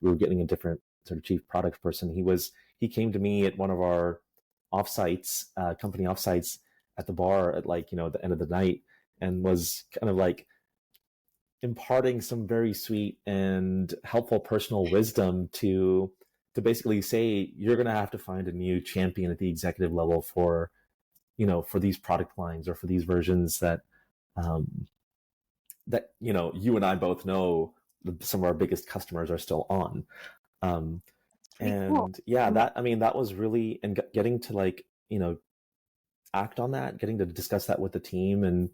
we were getting a different sort of chief product person. He came to me at one of our offsites, company offsites at the bar at like, the end of the night, and was kind of like imparting some very sweet and helpful personal wisdom to basically say, you're going to have to find a new champion at the executive level for these product lines or for these versions that you and I both know some of our biggest customers are still on. And cool. Yeah, that was really, and getting to like, act on that, getting to discuss that with the team, and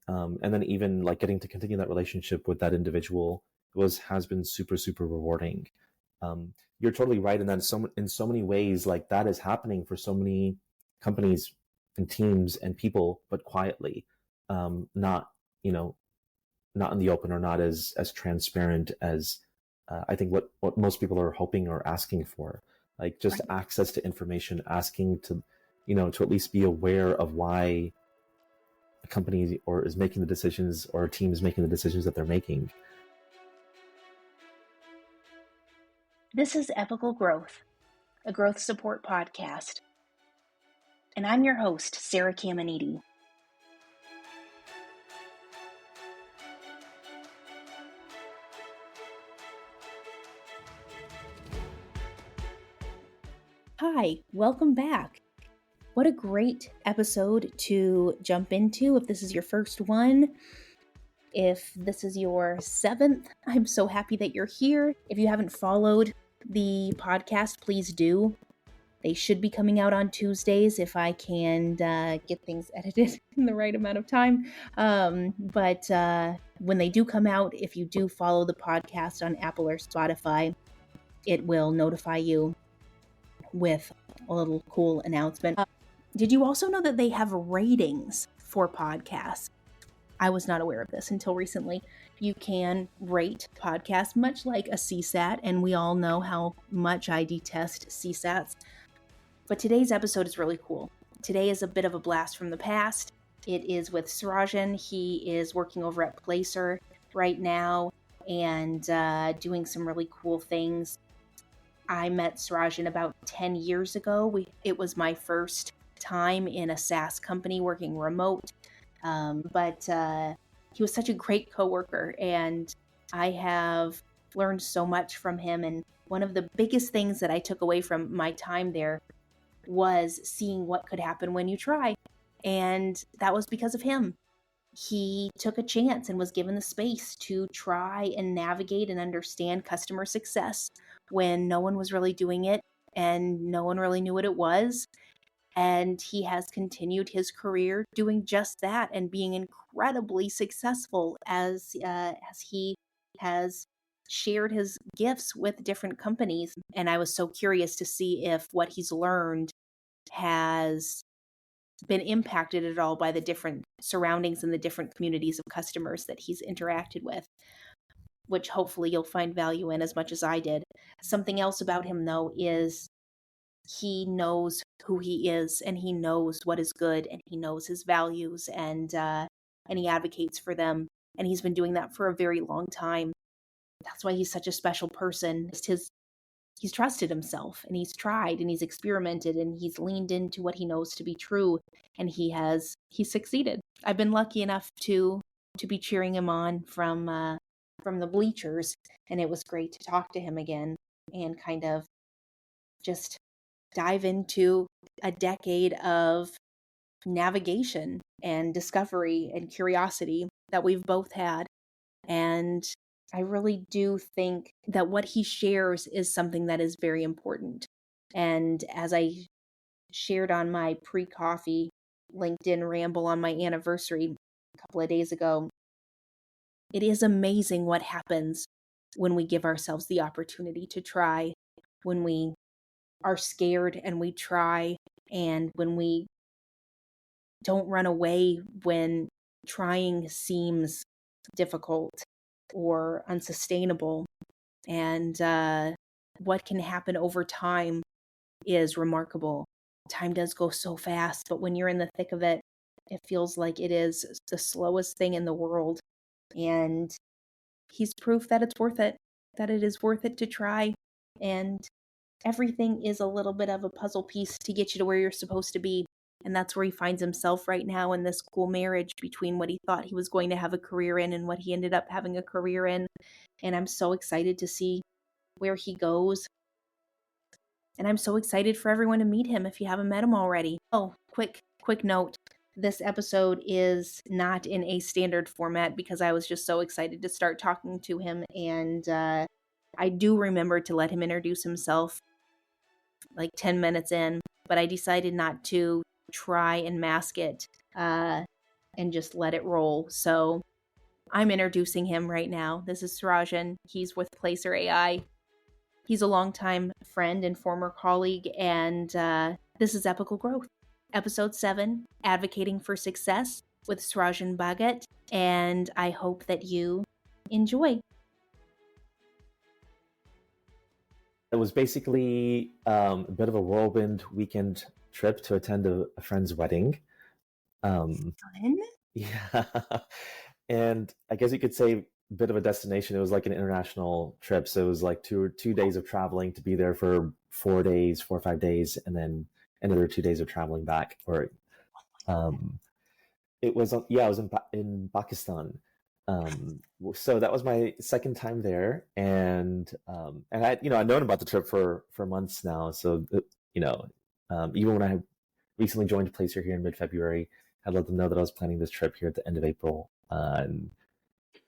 then even like getting to continue that relationship with that individual has been super, super rewarding. You're totally right. And then in so many ways, like that is happening for so many companies and teams and people, but quietly, not in the open, or not as transparent as I think what most people are hoping or asking for, like just access to information, asking to to at least be aware of why a company is making the decisions, or a team is making the decisions that they're making. This is Epochal Growth, a growth support podcast. And I'm your host, Sarah Caminiti. Hi, welcome back. What a great episode to jump into if this is your first one. If this is your 7th, I'm so happy that you're here. If you haven't followed the podcast, please do. They should be coming out on Tuesdays if I can get things edited in the right amount of time. But when they do come out, if you do follow the podcast on Apple or Spotify, it will notify you with a little cool announcement. Did you also know that they have ratings for podcasts? I was not aware of this until recently. You can rate podcasts much like a CSAT, and we all know how much I detest CSATs. But today's episode is really cool. Today is a bit of a blast from the past. It is with Srajan. He is working over at Placer right now and doing some really cool things. I met Srajan about 10 years ago. It was my first time in a SaaS company working remote. But he was such a great coworker, and I have learned so much from him. And one of the biggest things that I took away from my time there was seeing what could happen when you try. And that was because of him. He took a chance and was given the space to try and navigate and understand customer success when no one was really doing it and no one really knew what it was. And he has continued his career doing just that and being incredibly successful as he has shared his gifts with different companies. And I was so curious to see if what he's learned has been impacted at all by the different surroundings and the different communities of customers that he's interacted with, which hopefully you'll find value in as much as I did. Something else about him, though, is he knows who he is, and he knows what is good, and he knows his values, and he advocates for them. And he's been doing that for a very long time. That's why he's such a special person. He's trusted himself, and he's tried, and he's experimented, and he's leaned into what he knows to be true, and he's succeeded. I've been lucky enough to be cheering him on from the bleachers, and it was great to talk to him again and kind of just dive into a decade of navigation and discovery and curiosity that we've both had. And I really do think that what he shares is something that is very important. And as I shared on my pre-coffee LinkedIn ramble on my anniversary a couple of days ago, it is amazing what happens when we give ourselves the opportunity to try, when we are scared and we try, and when we don't run away when trying seems difficult or unsustainable. And what can happen over time is remarkable. Time does go so fast, but when you're in the thick of it, it feels like it is the slowest thing in the world. And he's proof that it's worth it, that it is worth it to try. And everything is a little bit of a puzzle piece to get you to where you're supposed to be. And that's where he finds himself right now, in this cool marriage between what he thought he was going to have a career in and what he ended up having a career in. And I'm so excited to see where he goes. And I'm so excited for everyone to meet him if you haven't met him already. Oh, quick note. This episode is not in a standard format because I was just so excited to start talking to him. And I do remember to let him introduce himself like 10 minutes in, but I decided not to try and mask it and just let it roll. So I'm introducing him right now. This is Srajan. He's with Placer AI. He's a longtime friend and former colleague, and this is Epochal Growth. Episode 7, Advocating for Success with Srajan Bhagat, and I hope that you enjoy. It was basically a bit of a whirlwind weekend trip to attend a friend's wedding. Fun? Yeah. And I guess you could say a bit of a destination. It was like an international trip. So it was like two days of traveling to be there for 4 days, 4 or 5 days, and then another 2 days of traveling back. Or it was in Pakistan. So that was my second time there, and I'd known about the trip for months now. So even when I recently joined Placer here in mid-February, I'd let them know that I was planning this trip here at the end of April, and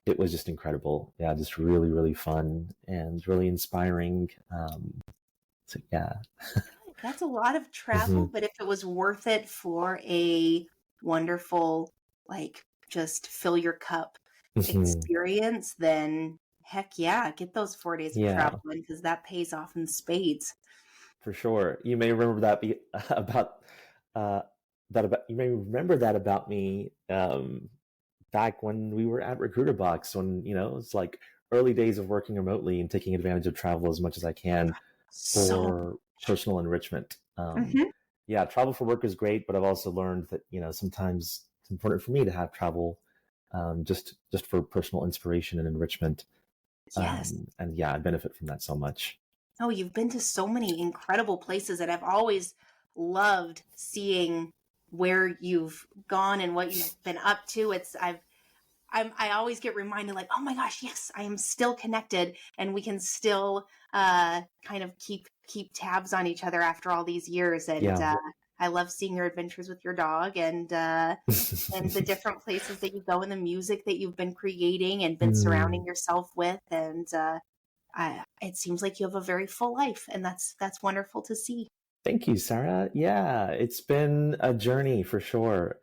it was just incredible. Yeah, just really, really fun and really inspiring. So yeah, that's a lot of travel, but if it was worth it for a wonderful, like, just fill your cup experience, then heck yeah, get those 4 days of traveling, because that pays off in spades. For sure. You may remember that you may remember that about me back when we were at Recruiter Box, when it's like early days of working remotely and taking advantage of travel as much as I can for personal enrichment. Yeah, travel for work is great, but I've also learned that sometimes it's important for me to have travel just for personal inspiration and enrichment. Yes. And yeah, I benefit from that so much. Oh, you've been to so many incredible places, and I've always loved seeing where you've gone and what you've been up to. I always get reminded, like, oh my gosh, yes, I am still connected, and we can still kind of keep tabs on each other after all these years. And I love seeing your adventures with your dog, and the different places that you go, and the music that you've been creating and been surrounding yourself with. And it seems like you have a very full life, and that's wonderful to see. Thank you, Sarah. Yeah, it's been a journey for sure.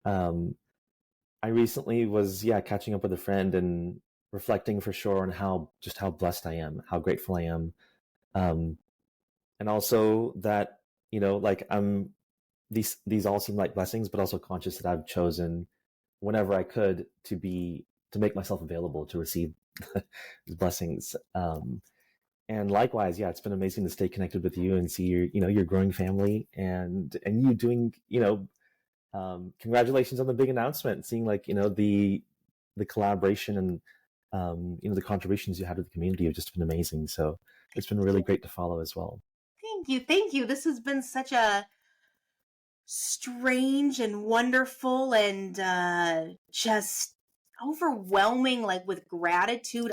I recently was catching up with a friend and reflecting for sure on how blessed I am, how grateful I am, and also that like these all seem like blessings, but also conscious that I've chosen whenever I could to make myself available to receive these blessings. And likewise, it's been amazing to stay connected with you and see your growing family and you doing, congratulations on the big announcement, seeing the collaboration and, the contributions you had to the community have just been amazing. So it's been really great to follow as well. Thank you. This has been such a strange and wonderful and just overwhelming, like, with gratitude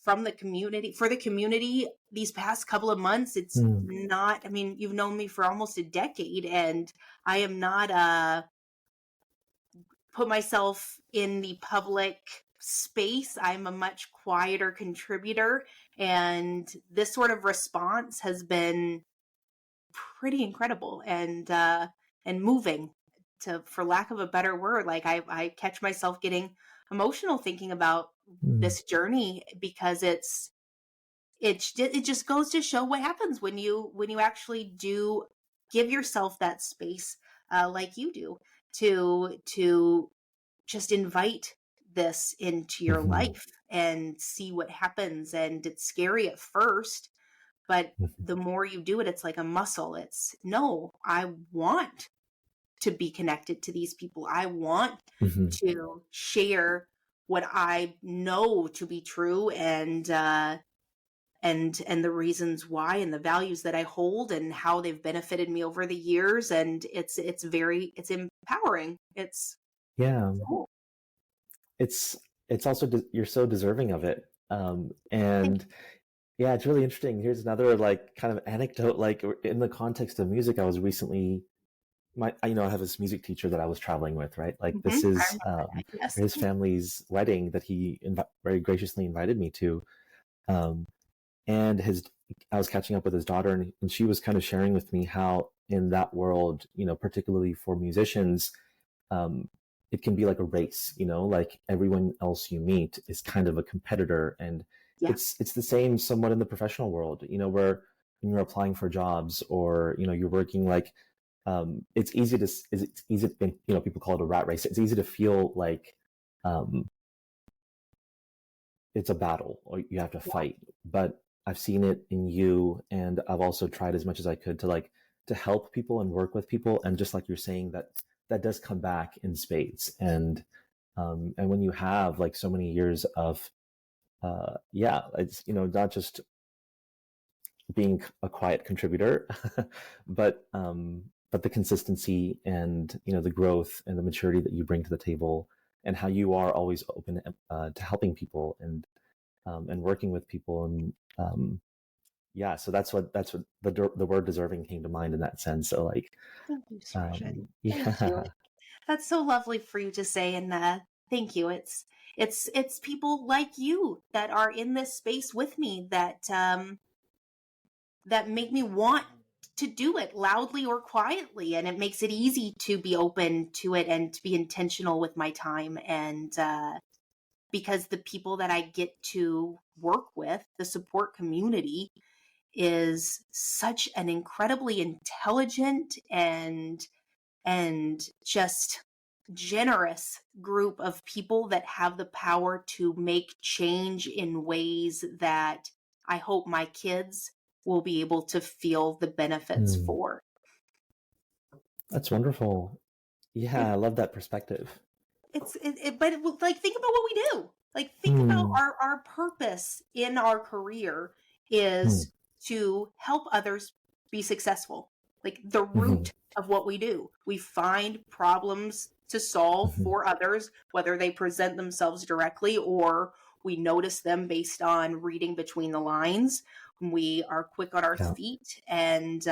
from the community, for the community these past couple of months. It's not, I mean, you've known me for almost a decade, and I am not put myself in the public space. I'm a much quieter contributor, and this sort of response has been pretty incredible and moving, for lack of a better word. Like, I catch myself getting emotional thinking about this journey, because it just goes to show what happens when you actually do give yourself that space, like you do, to just invite this into your life and see what happens. And it's scary at first, but the more you do it, it's like a muscle. It's, no, I want to be connected to these people. I want to share what I know to be true, and and the reasons why and the values that I hold and how they've benefited me over the years. And it's empowering. It's Yeah. cool. It's also you're so deserving of it. And yeah, it's really interesting. Here's another like kind of anecdote. Like in the context of music, I was recently I have this music teacher that I was traveling with, right? Like Mm-hmm. this I is remember that. Yes. his family's wedding that he very graciously invited me to. Um, and I was catching up with his daughter, and she was kind of sharing with me how in that world, particularly for musicians, um, it can be like a race, like everyone else you meet is kind of a competitor. And Yeah. it's the same somewhat in the professional world, where when you're applying for jobs or, you're working, like, it's easy to, people call it a rat race. It's easy to feel like, um, it's a battle or you have to fight, but I've seen it in you, and I've also tried as much as I could to help people and work with people. And just like you're saying, that does come back in spades. And when you have like so many years of, it's, not just being a quiet contributor, but the consistency and, the growth and the maturity that you bring to the table, and how you are always open to helping people and working with people. And so that's what the word deserving came to mind in that sense. So like, Thank you, Srajan. Thank you. yeah. That's so lovely for you to say, and thank you. It's people like you that are in this space with me that make me want to do it loudly or quietly, and it makes it easy to be open to it and to be intentional with my time. And because the people that I get to work with, the support community, is such an incredibly intelligent and just generous group of people that have the power to make change in ways that I hope my kids will be able to feel the benefits for. That's wonderful. Yeah. Yeah, I love that perspective. But like, think about what we do. Like, think about our purpose in our career is to help others be successful. Like, the root of what we do, we find problems to solve for others, whether they present themselves directly or we notice them based on reading between the lines. We are quick on our feet, and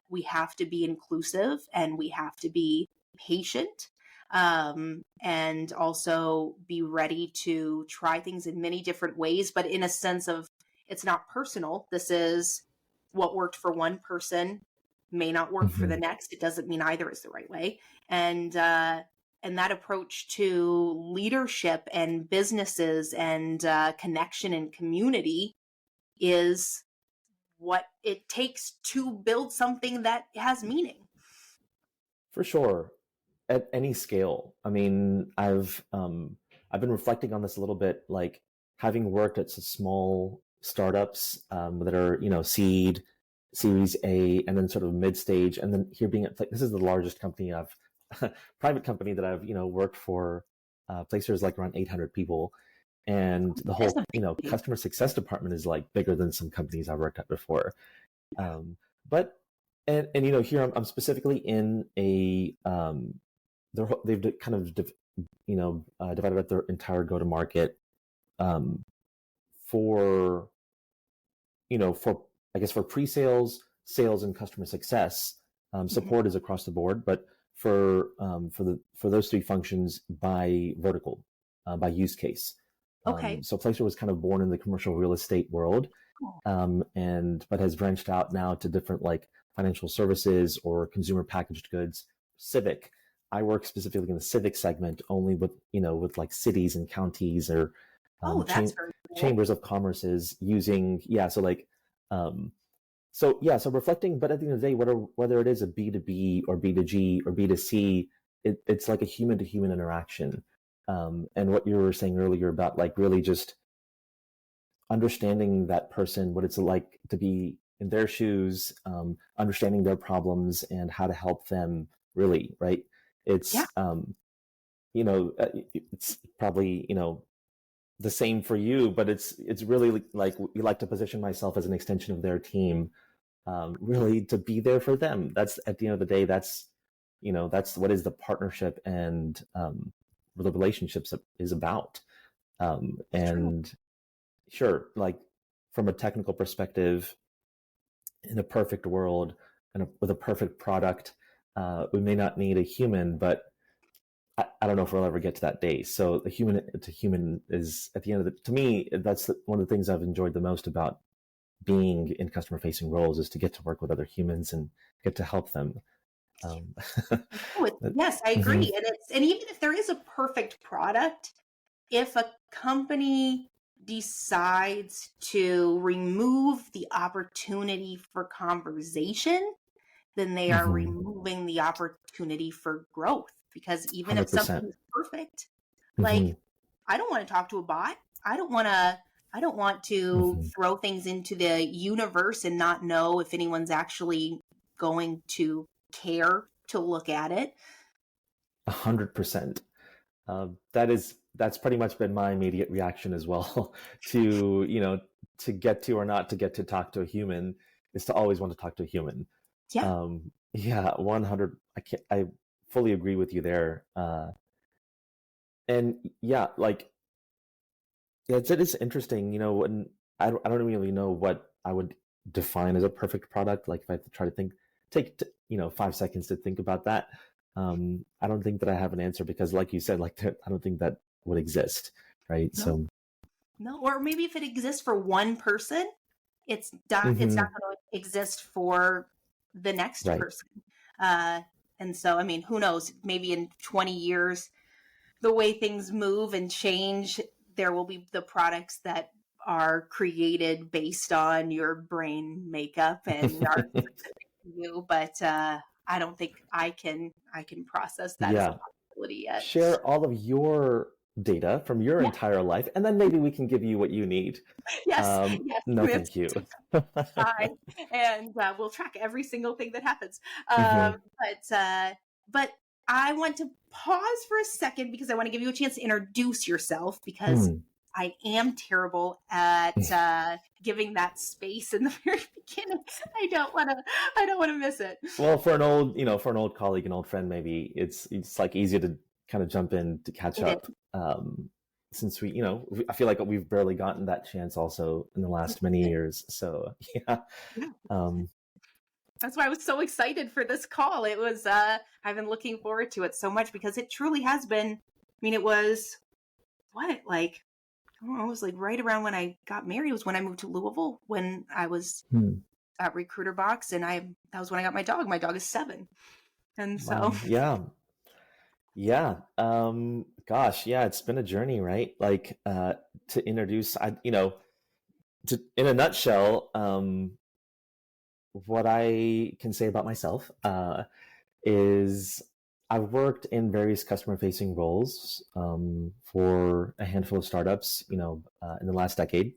we have to be inclusive, and we have to be patient, and also be ready to try things in many different ways, but in a sense of, it's not personal. This is what worked for one person may not work for the next. It doesn't mean either is the right way. And that approach to leadership and businesses and connection and community is what it takes to build something that has meaning. For sure, at any scale. I mean, I've been reflecting on this a little bit, like having worked at some small startups that are, seed, Series A, and then sort of mid stage, and then here being at this is the largest company private company that I've worked for. Places like around 800 people, and the whole customer success department is like bigger than some companies I've worked at before. But and here I'm specifically in a they've kind of divided up their entire go to market for for I guess for pre-sales, sales, and customer success. Support is across the board, but for those three functions by vertical, by use case. Okay. So Placer was kind of born in the commercial real estate world, but has branched out now to different like financial services or consumer packaged goods, civic. I work specifically in the civic segment, only with like cities and counties or That's very cool. chambers of commerces using so reflecting. But at the end of the day, whether it is a B2B or B2G or B2C, it's like a human to human interaction. And what you were saying earlier about like really just understanding that person, what it's like to be in their shoes, understanding their problems and how to help them, really, right? It's it's probably the same for you, but it's really like we like to position myself as an extension of their team, really to be there for them. That's at the end of the day, that's that's what is the partnership and the relationships is about. It's true. And sure, like from a technical perspective, in a perfect world and with a perfect product, we may not need a human, but I don't know if we'll ever get to that day. So the human to human is at the end of the, to me, that's one of the things I've enjoyed the most about being in customer facing roles is to get to work with other humans and get to help them. Um, Yes, I mhm, agree. And even if there is a perfect product, if a company decides to remove the opportunity for conversation, then they are mhm, removing the opportunity for growth. Because even if something 100%. is perfect, like Mhm, I don't want to talk to a bot. I don't want to mhm, throw things into the universe and not know if anyone's actually going to care to look at it. 100%. That's pretty much been my immediate reaction as well to to get to or not to get to talk to a human is to always want to talk to a human. Yeah. Yeah, 100. I fully agree with you there. And yeah, like it is interesting. When I don't really know what I would define as a perfect product. Like if I have to try to take 5 seconds to think about that. I don't think that I have an answer because, like you said, like I don't think that would exist, right? No, So, no. Or maybe if it exists for one person, it's not hmm, going to exist for the next right. person. Uh, and so, I mean, who knows? Maybe in 20 years, the way things move and change, there will be the products that are created based on your brain makeup and are specific to you. But I don't think I can process that as a Yeah. possibility yet. Share all of your data from your Yeah. entire life, and then maybe we can give you what you need. Yes. Yes. No, It's thank you. fine, and we'll track every single thing that happens. Hmm. But I want to pause for a second because I want to give you a chance to introduce yourself because Hmm. I am terrible at giving that space in the very beginning. I don't want to. I don't want to miss it. Well, for an old colleague, an old friend, maybe it's like easier to kind of jump in to catch It is. up. Since I feel like we've barely gotten that chance also in the last many years. So yeah, Yeah. um, That's why I was so excited for this call. It was I've been looking forward to it so much because it truly has been. I mean, it was what like I don't know, it was like right around when I got married. It was when I moved to Louisville when I was hmm, at Recruiter Box, and that was when I got my dog. My dog is 7, and so wow, yeah, yeah. Gosh, yeah, it's been a journey, right? Like to introduce, in a nutshell, what I can say about myself is I've worked in various customer facing roles for a handful of startups, in the last decade.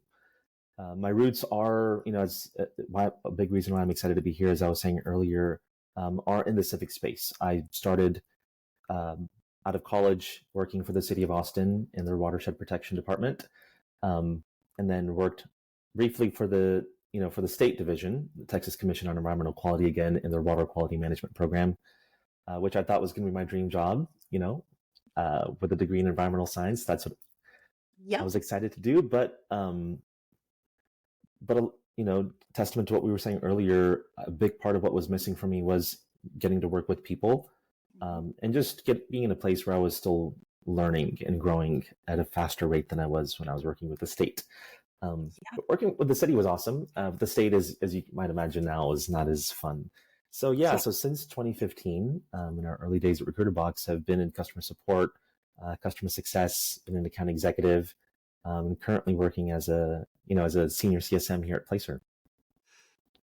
My roots are, a big reason why I'm excited to be here, as I was saying earlier, are in the civic space. I started um, out of college working for the city of Austin in their watershed protection department, um, and then worked briefly for the state division, the Texas Commission on Environmental Quality, again in their water quality management program, which I thought was going to be my dream job. With a degree in environmental science, that's what I yep. was excited to do. But testament to what we were saying earlier, a big part of what was missing for me was getting to work with people, Mhm. and just being in a place where I was still learning and growing at a faster rate than I was when I was working with the state. Yeah. But working with the city was awesome. The state, is, as you might imagine now, is not as fun. So yeah, Yeah. so since 2015, in our early days at Recruiter Box, I've been in customer support, customer success, been an account executive, currently working as a senior CSM here at Placer.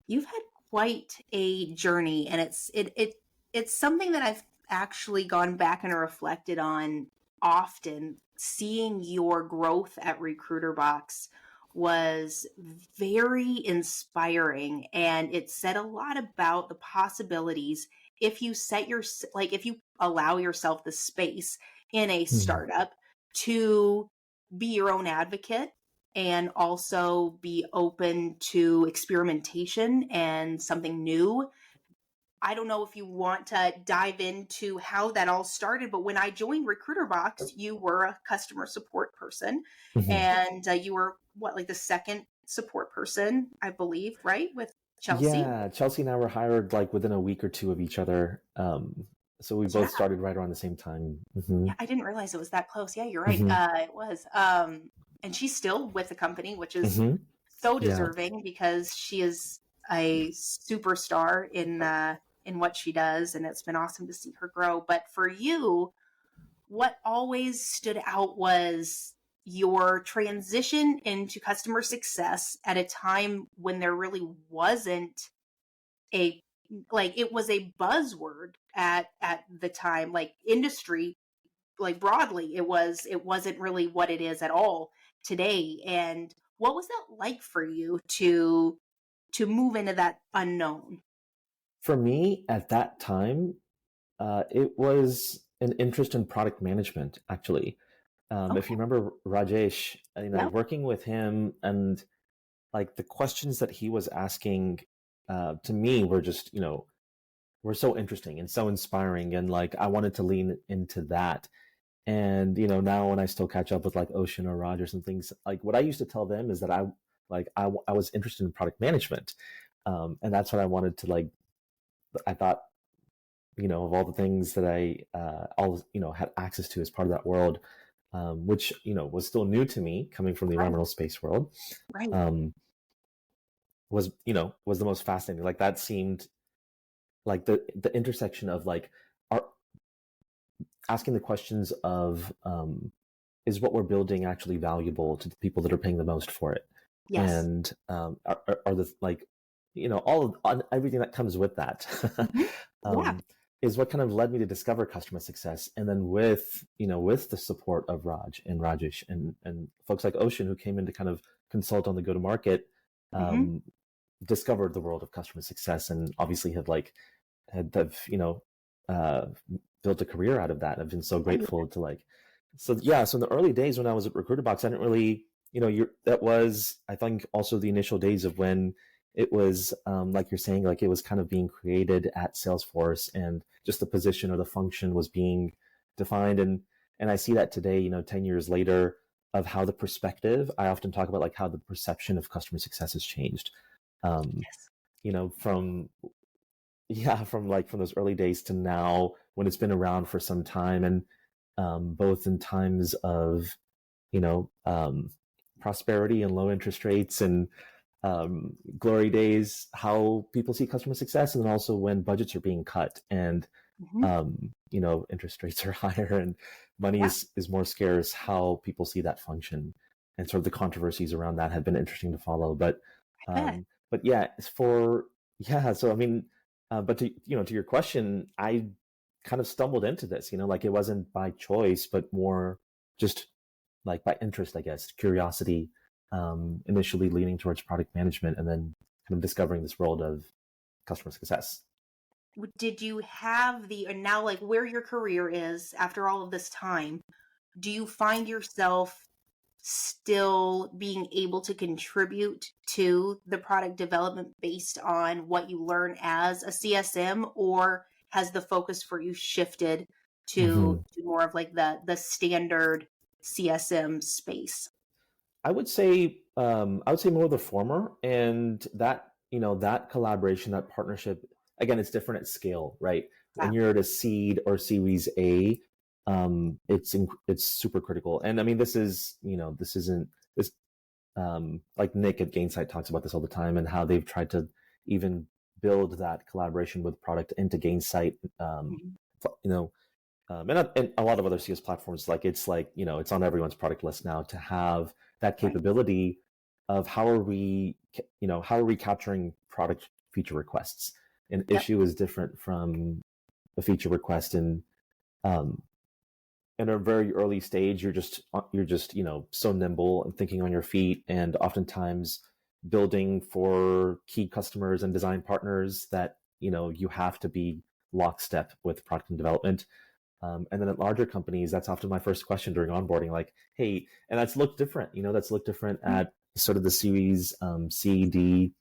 You've had quite a journey, and it's something that I've actually gone back and reflected on often. Seeing your growth at Recruiter Box was very inspiring, and it said a lot about the possibilities if you if you allow yourself the space in a Hmm. startup to be your own advocate and also be open to experimentation and something new. I don't know if you want to dive into how that all started, but when I joined Recruiter Box, you were a customer support person, Mhm. and you were what, like the second support person, I believe, right? With Chelsea. Yeah, Chelsea and I were hired like within a week or two of each other. So we Yeah, both started right around the same time. yeah, I didn't realize it was that close. Yeah, you're right. Hmm. It was. And she's still with the company, which is Hmm. so Yeah. deserving because she is a superstar in what she does, and it's been awesome to see her grow. But for you, what always stood out was your transition into customer success at a time when there really wasn't a, like, it was a buzzword at the time, like industry, like broadly, it wasn't really what it is at all today. And what was that like for you to move into that unknown? For me at that time, it was an interest in product management, actually. If Okay. you remember Rajesh, Yep. working with him and like the questions that he was asking to me were just, were so interesting and so inspiring. And like, I wanted to lean into that. And, now when I still catch up with like Ocean or Rogers and things, like what I used to tell them is that I was interested in product management. And that's what I wanted to like, I thought, of all the things that I all had access to as part of that world, which was still new to me coming from the Right. environmental space world, Right. um, was the most fascinating. Like that seemed like the intersection of like are asking the questions of is what we're building actually valuable to the people that are paying the most for it, Yes. and are the like everything that comes with that. Mhm. Yeah. um, is what kind of led me to discover customer success. And then with the support of Raj and Rajesh and folks like Ocean who came in to kind of consult on the go to market, Hmm. um, discovered the world of customer success and obviously have uh, built a career out of that. I've been so grateful to like, so yeah. So in the early days when I was at Recruiter Box, I didn't really, that was, I think, also the initial days of when it was, like you're saying, like it was kind of being created at Salesforce and just the position or the function was being defined. And I see that today, 10 years later, of how the perspective, I often talk about like how the perception of customer success has changed. Um, Yes. from yeah, from those early days to now when it's been around for some time, and both in times of you know um, prosperity and low interest rates and glory days, how people see customer success, and then also when budgets are being cut and Hmm. interest rates are higher and money Yeah. is more scarce, how people see that function and sort of the controversies around that have been interesting to follow. But I bet. yeah, it's for yeah. So I mean, but to your question, I kind of stumbled into this. Like it wasn't by choice, but more just like by interest, I guess, curiosity. Initially leaning towards product management, and then kind of discovering this world of customer success. Did you have the, and now, like, where your career is after all of this time, do you find yourself still being able to contribute to the product development based on what you learn as a CSM, or has the focus for you shifted Mm-hmm. to more of like the standard CSM space? I would say more of the former, and that collaboration, that partnership. Again, it's different at scale, right? Yeah. When you're at a seed or Series A, it's super critical. And I mean, this isn't this like Nick at Gainsight talks about this all the time, and how they've tried to even build that collaboration with product into Gainsight. Mhm. You know, and a lot of other CS platforms, like it's on everyone's product list now to have that Right. capability of how are we capturing product feature requests. An Yep. issue is different from a feature request, and um, in a very early stage, you're just so nimble and thinking on your feet, and oftentimes building for key customers and design partners that you have to be lockstep with product and development. And then at larger companies, that's often my first question during onboarding, like, hey, and that's looked different, that's looked different at sort of the series C, D,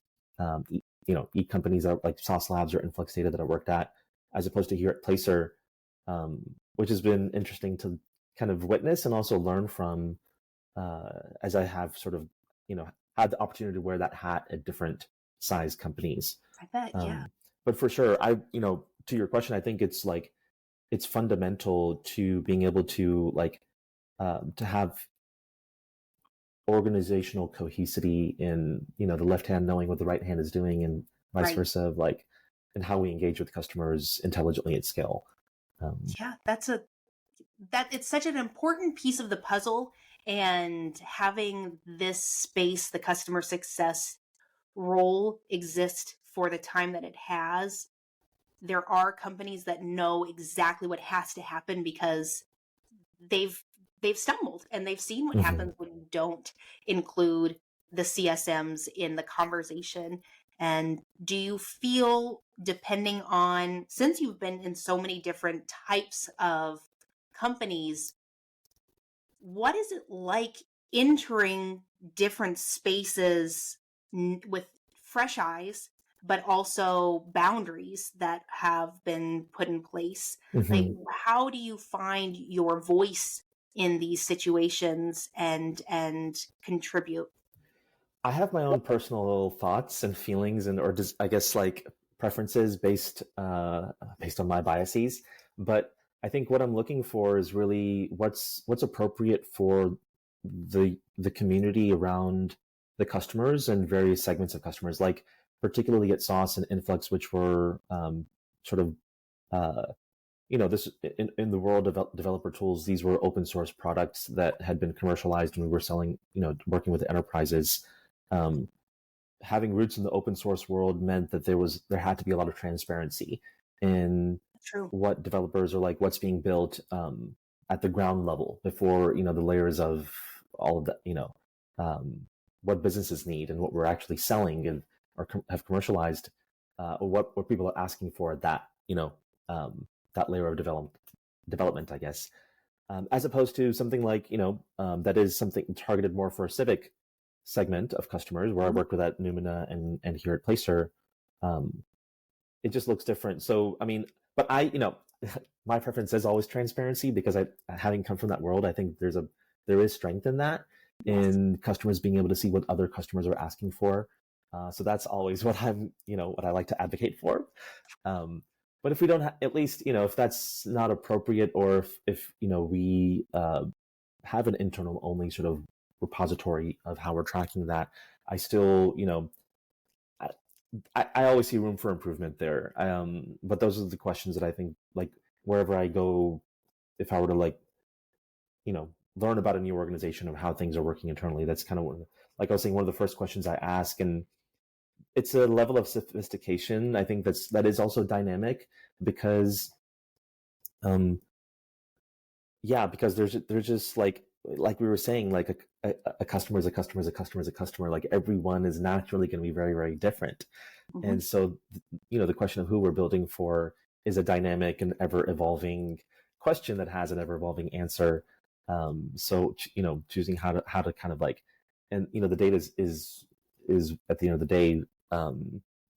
E companies like Sauce Labs or Influx Data that I worked at, as opposed to here at Placer, which has been interesting to kind of witness and also learn from, as I have sort of, had the opportunity to wear that hat at different size companies. I bet, yeah. But for sure, to your question, I think it's like, it's fundamental to being able to to have organizational cohesivity in, the left hand knowing what the right hand is doing, and vice versa, and how we engage with customers intelligently at scale. Yeah, it's such an important piece of the puzzle, and having this space, the customer success role, exist for the time that it has. There are companies that know exactly what has to happen because they've stumbled and they've seen what happens when you don't include the CSMs in the conversation. And do you feel, depending on, since you've been in so many different types of companies, what is it like entering different spaces with fresh eyes, but also boundaries that have been put in place? Like, how do you find your voice in these situations and contribute? I have my own personal thoughts and feelings, and or just, I guess, like preferences based on my biases. But I think what I'm looking for is really what's appropriate for the community around the customers and various segments of customers, like particularly at Sauce and Influx, which were sort of this in the world of developer tools. These were open source products that had been commercialized, and we were selling, working with enterprises. Having roots in the open source world meant that there had to be a lot of transparency in what developers are like, what's being built at the ground level before, the layers of all of that, what businesses need and what we're actually selling and or have commercialized, or what people are asking for at that, that layer of development, I guess, as opposed to something like, that is something targeted more for a civic segment of customers, where I worked with at Numina and here at Placer. It just looks different. So, I mean, but my preference is always transparency, because having come from that world, I think there is strength in that, in customers being able to see what other customers are asking for. So that's always what what I like to advocate for. But if we don't at least, if that's not appropriate, or if we have an internal only sort of repository of how we're tracking that, I still, I always see room for improvement there. But those are the questions that I think, like, wherever I go, if I were to learn about a new organization of how things are working internally, that's kind of like I was saying, one of the first questions I ask. And it's a level of sophistication, I think, that is also dynamic, because because there's just like we were saying, like a customer is a customer is a customer is a customer. Like, everyone is naturally going to be very, very different. And so, the question of who we're building for is a dynamic and ever evolving question that has an ever evolving answer. So, choosing how to kind of and the data is at the end of the day,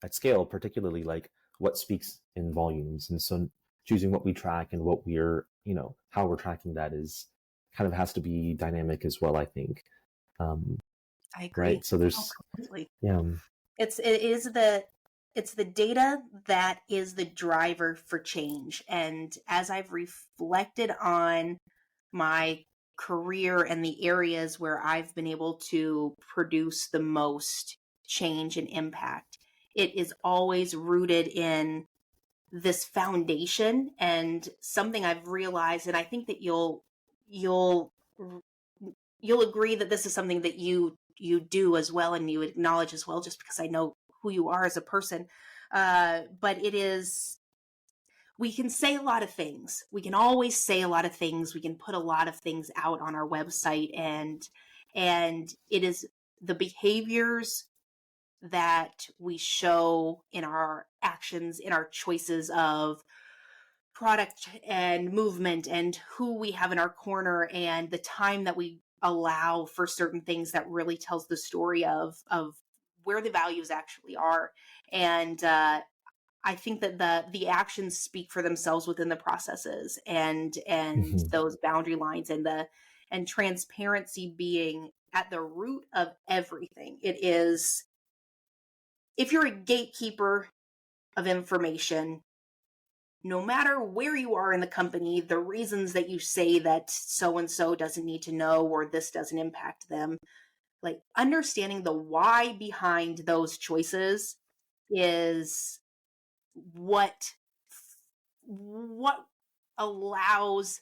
at scale, particularly, like, what speaks in volumes. And so choosing what we track and what we're, how we're tracking that is kind of has to be dynamic as well, I think. I agree. Right. So there's, it's the data that is the driver for change. And as I've reflected on my career and the areas where I've been able to produce the most change and impact, it is always rooted in this foundation. And something I've realized, and I think that you'll agree that this is something that you do as well, and you acknowledge as well, just because I know who you are as a person. But it is, we can say a lot of things. We can always say a lot of things. We can put a lot of things out on our website, and it is the behaviors that we show in our actions, in our choices of product and movement and who we have in our corner and the time that we allow for certain things that really tells the story of where the values actually are. And I think that the actions speak for themselves within the processes and Mhm. those boundary lines and transparency being at the root of everything. It is, if you're a gatekeeper of information, no matter where you are in the company, the reasons that you say that so and so doesn't need to know or this doesn't impact them, like understanding the why behind those choices is what what allows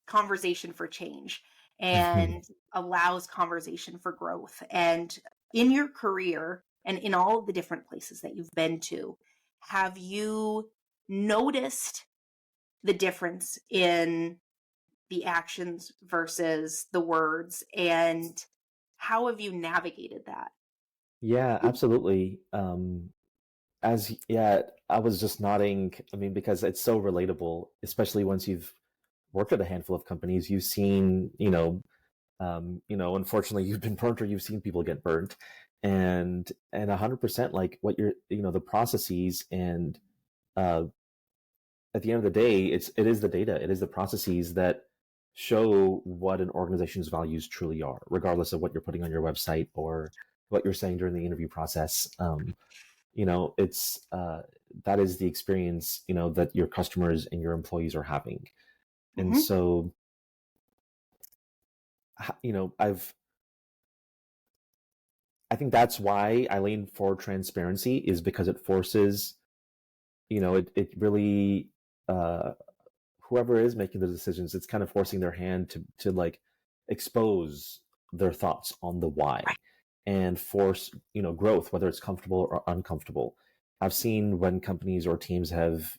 conversation for change Mhm. and allows conversation for growth. And in your career and in all the different places that you've been to, have you noticed the difference in the actions versus the words, and how have you navigated that? Yeah, absolutely. Yeah, I was just nodding. I mean, because it's so relatable, especially once you've worked at a handful of companies, you've seen, unfortunately, you've been burnt or you've seen people get burnt, and 100% like what you're, the processes and uh, at the end of the day, it is the data, it is the processes that show what an organization's values truly are, regardless of what you're putting on your website or what you're saying during the interview process. It's that is the experience that your customers and your employees are having, and Mm-hmm. so I think that's why I lean for transparency, is because it forces, it really, uh, whoever is making the decisions, it's kind of forcing their hand to like expose their thoughts on the why and force, growth, whether it's comfortable or uncomfortable. I've seen when companies or teams have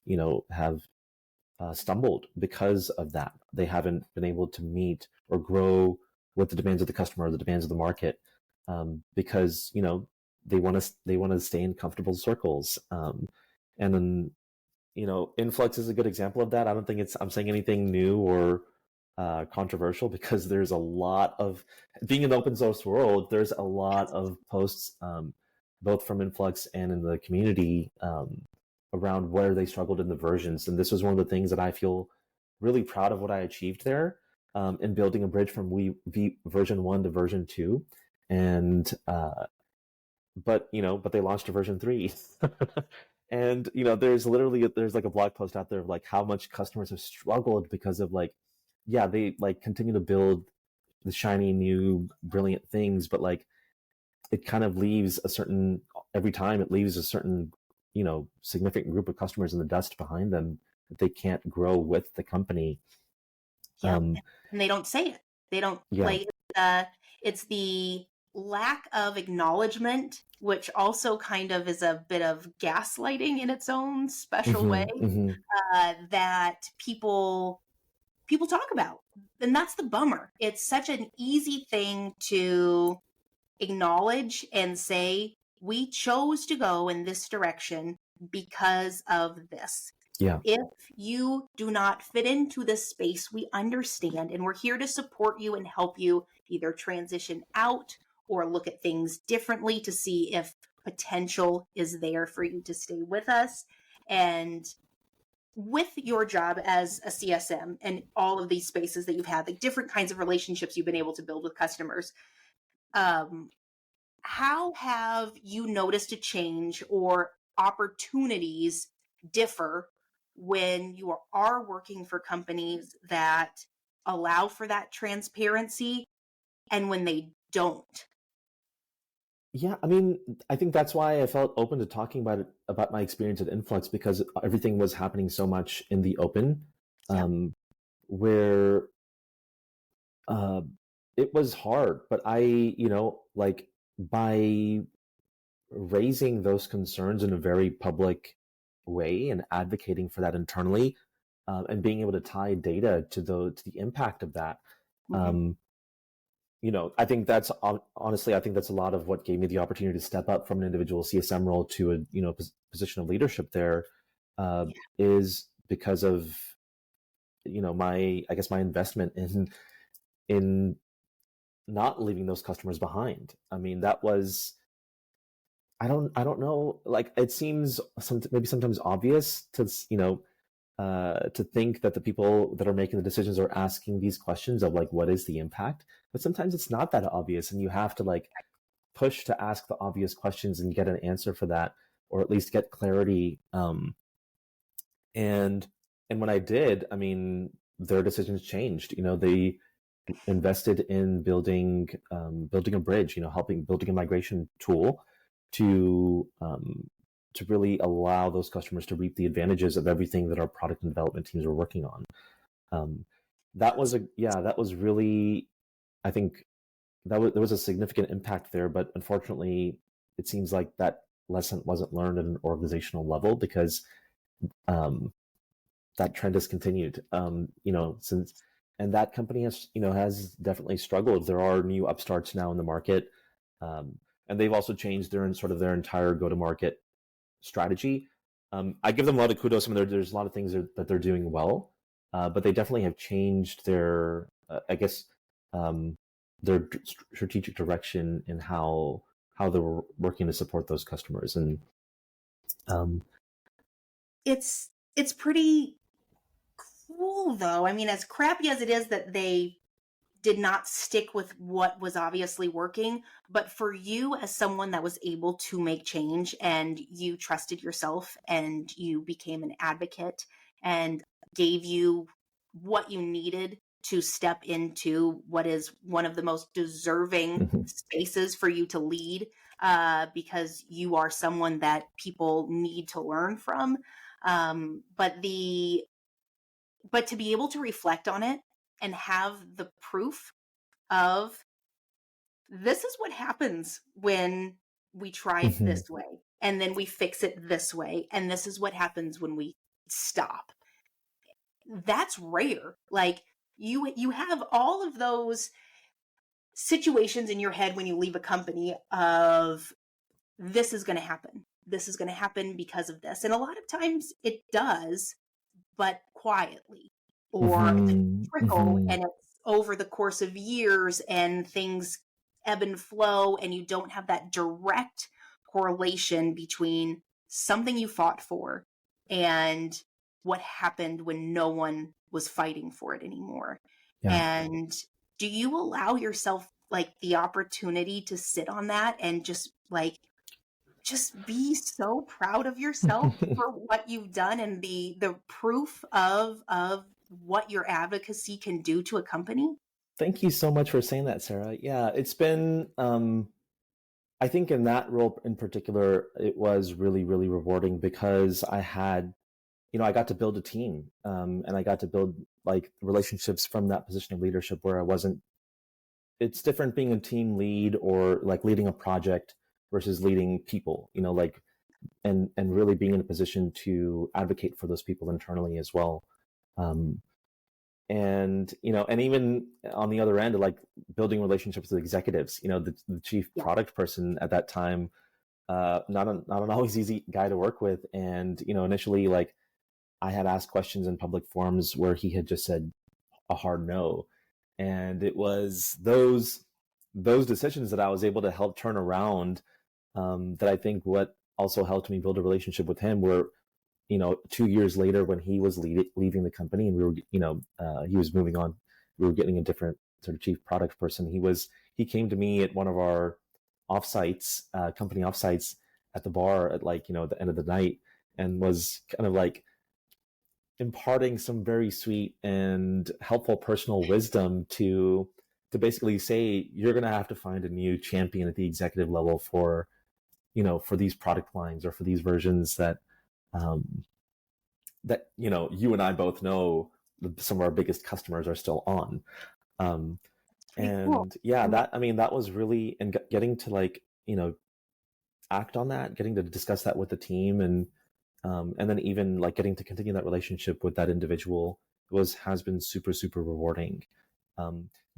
stumbled because of that. They haven't been able to meet or grow with the demands of the customer or the demands of the market, because they want to stay in comfortable circles. And then influx is a good example of that. I don't think I'm saying anything new or controversial, because there's a lot of, being in the open source world, there's a lot of posts, both from influx and in the community, around where they struggled in the versions. And this was one of the things that I feel really proud of what I achieved there, in building a bridge from version 1 to version 2. And but they launched a version 3. And there's like a blog post out there of like how much customers have struggled because of like, yeah, they like continue to build the shiny new brilliant things, but like it kind of leaves a certain, every time it leaves a certain, significant group of customers in the dust behind them, that they can't grow with the company. Yep. um And they don't say it. They don't, yeah. like, it's the lack of acknowledgement, which also kind of is a bit of gaslighting in its own special way, Hmm. that people talk about. And that's the bummer. It's such an easy thing to acknowledge and say, we chose to go in this direction because of this. Yeah. If you do not fit into this space, we understand, and we're here to support you and help you either transition out or look at things differently to see if potential is there for you to stay with us. And with your job as a CSM and all of these spaces that you've had, like different kinds of relationships you've been able to build with customers, um, how have you noticed a change or opportunities differ when you are working for companies that allow for that transparency and when they don't? Yeah, I mean, I think that's why I felt open to talking about my experience at Influx, because everything was happening so much in the open, Yeah. where uh, it was hard. But like, by raising those concerns in a very public way and advocating for that internally, and being able to tie data to the impact of that. Mm-hmm. um, I think that's, honestly, I think that's a lot of what gave me the opportunity to step up from an individual CSM role to a position of leadership there, uh, Yeah. is because of I guess my investment in not leaving those customers behind. I mean, that was, I don't know, like it seems maybe sometimes obvious to think that the people that are making the decisions are asking these questions of like, what is the impact? But sometimes it's not that obvious, and you have to like push to ask the obvious questions and get an answer for that, or at least get clarity. And when I did, I mean, their decisions changed. They invested in building a bridge. Helping building a migration tool to really allow those customers to reap the advantages of everything that our product and development teams were working on. That was really, I think there was a significant impact there, but unfortunately, it seems like that lesson wasn't learned at an organizational level because that trend has continued. Since and that company has definitely struggled. There are new upstarts now in the market, and they've also changed their entire go-to-market strategy. I give them a lot of kudos. I mean, there's a lot of things that they're doing well, but they definitely have changed their, their strategic direction in how they're working to support those customers. And it's pretty cool, though. I mean, as crappy as it is that they did not stick with what was obviously working, but for you as someone that was able to make change and you trusted yourself and you became an advocate and gave you what you needed to step into what is one of the most deserving spaces for you to lead, because you are someone that people need to learn from. But to be able to reflect on it and have the proof of this is what happens when we try it this way and then we fix it this way, and this is what happens when we stop. That's rare. Like you have all of those situations in your head when you leave a company of this is going to happen. This is going to happen because of this. And a lot of times it does, but quietly, or it's a trickle and it's over the course of years and things ebb and flow, and you don't have that direct correlation between something you fought for and what happened when no one was fighting for it anymore. Yeah. And do you allow yourself like the opportunity to sit on that and just be so proud of yourself for what you've done and the proof of what your advocacy can do to a company? Thank you so much for saying that, Sarah. Yeah, it's been, I think in that role in particular, it was really, really rewarding because I got to build a team, and I got to build like relationships from that position of leadership where it's different being a team lead or like leading a project versus leading people, and really being in a position to advocate for those people internally as well. And even on the other end, like building relationships with executives, the chief product person at that time, not an always easy guy to work with. And, initially, like I had asked questions in public forums where he had just said a hard no. And it was those decisions that I was able to help turn around, that I think what also helped me build a relationship with him were, 2 years later when he was leaving the company and we were, he was moving on, we were getting a different sort of chief product person. He came to me at one of our offsites, company offsites at the bar at at the end of the night, and was kind of like imparting some very sweet and helpful personal wisdom to basically say, you're going to have to find a new champion at the executive level for these product lines or for these versions that you and I both know some of our biggest customers are still on. And cool. Yeah, that was really, and getting to act on that, getting to discuss that with the team, and then even like getting to continue that relationship with that individual has been super, super rewarding.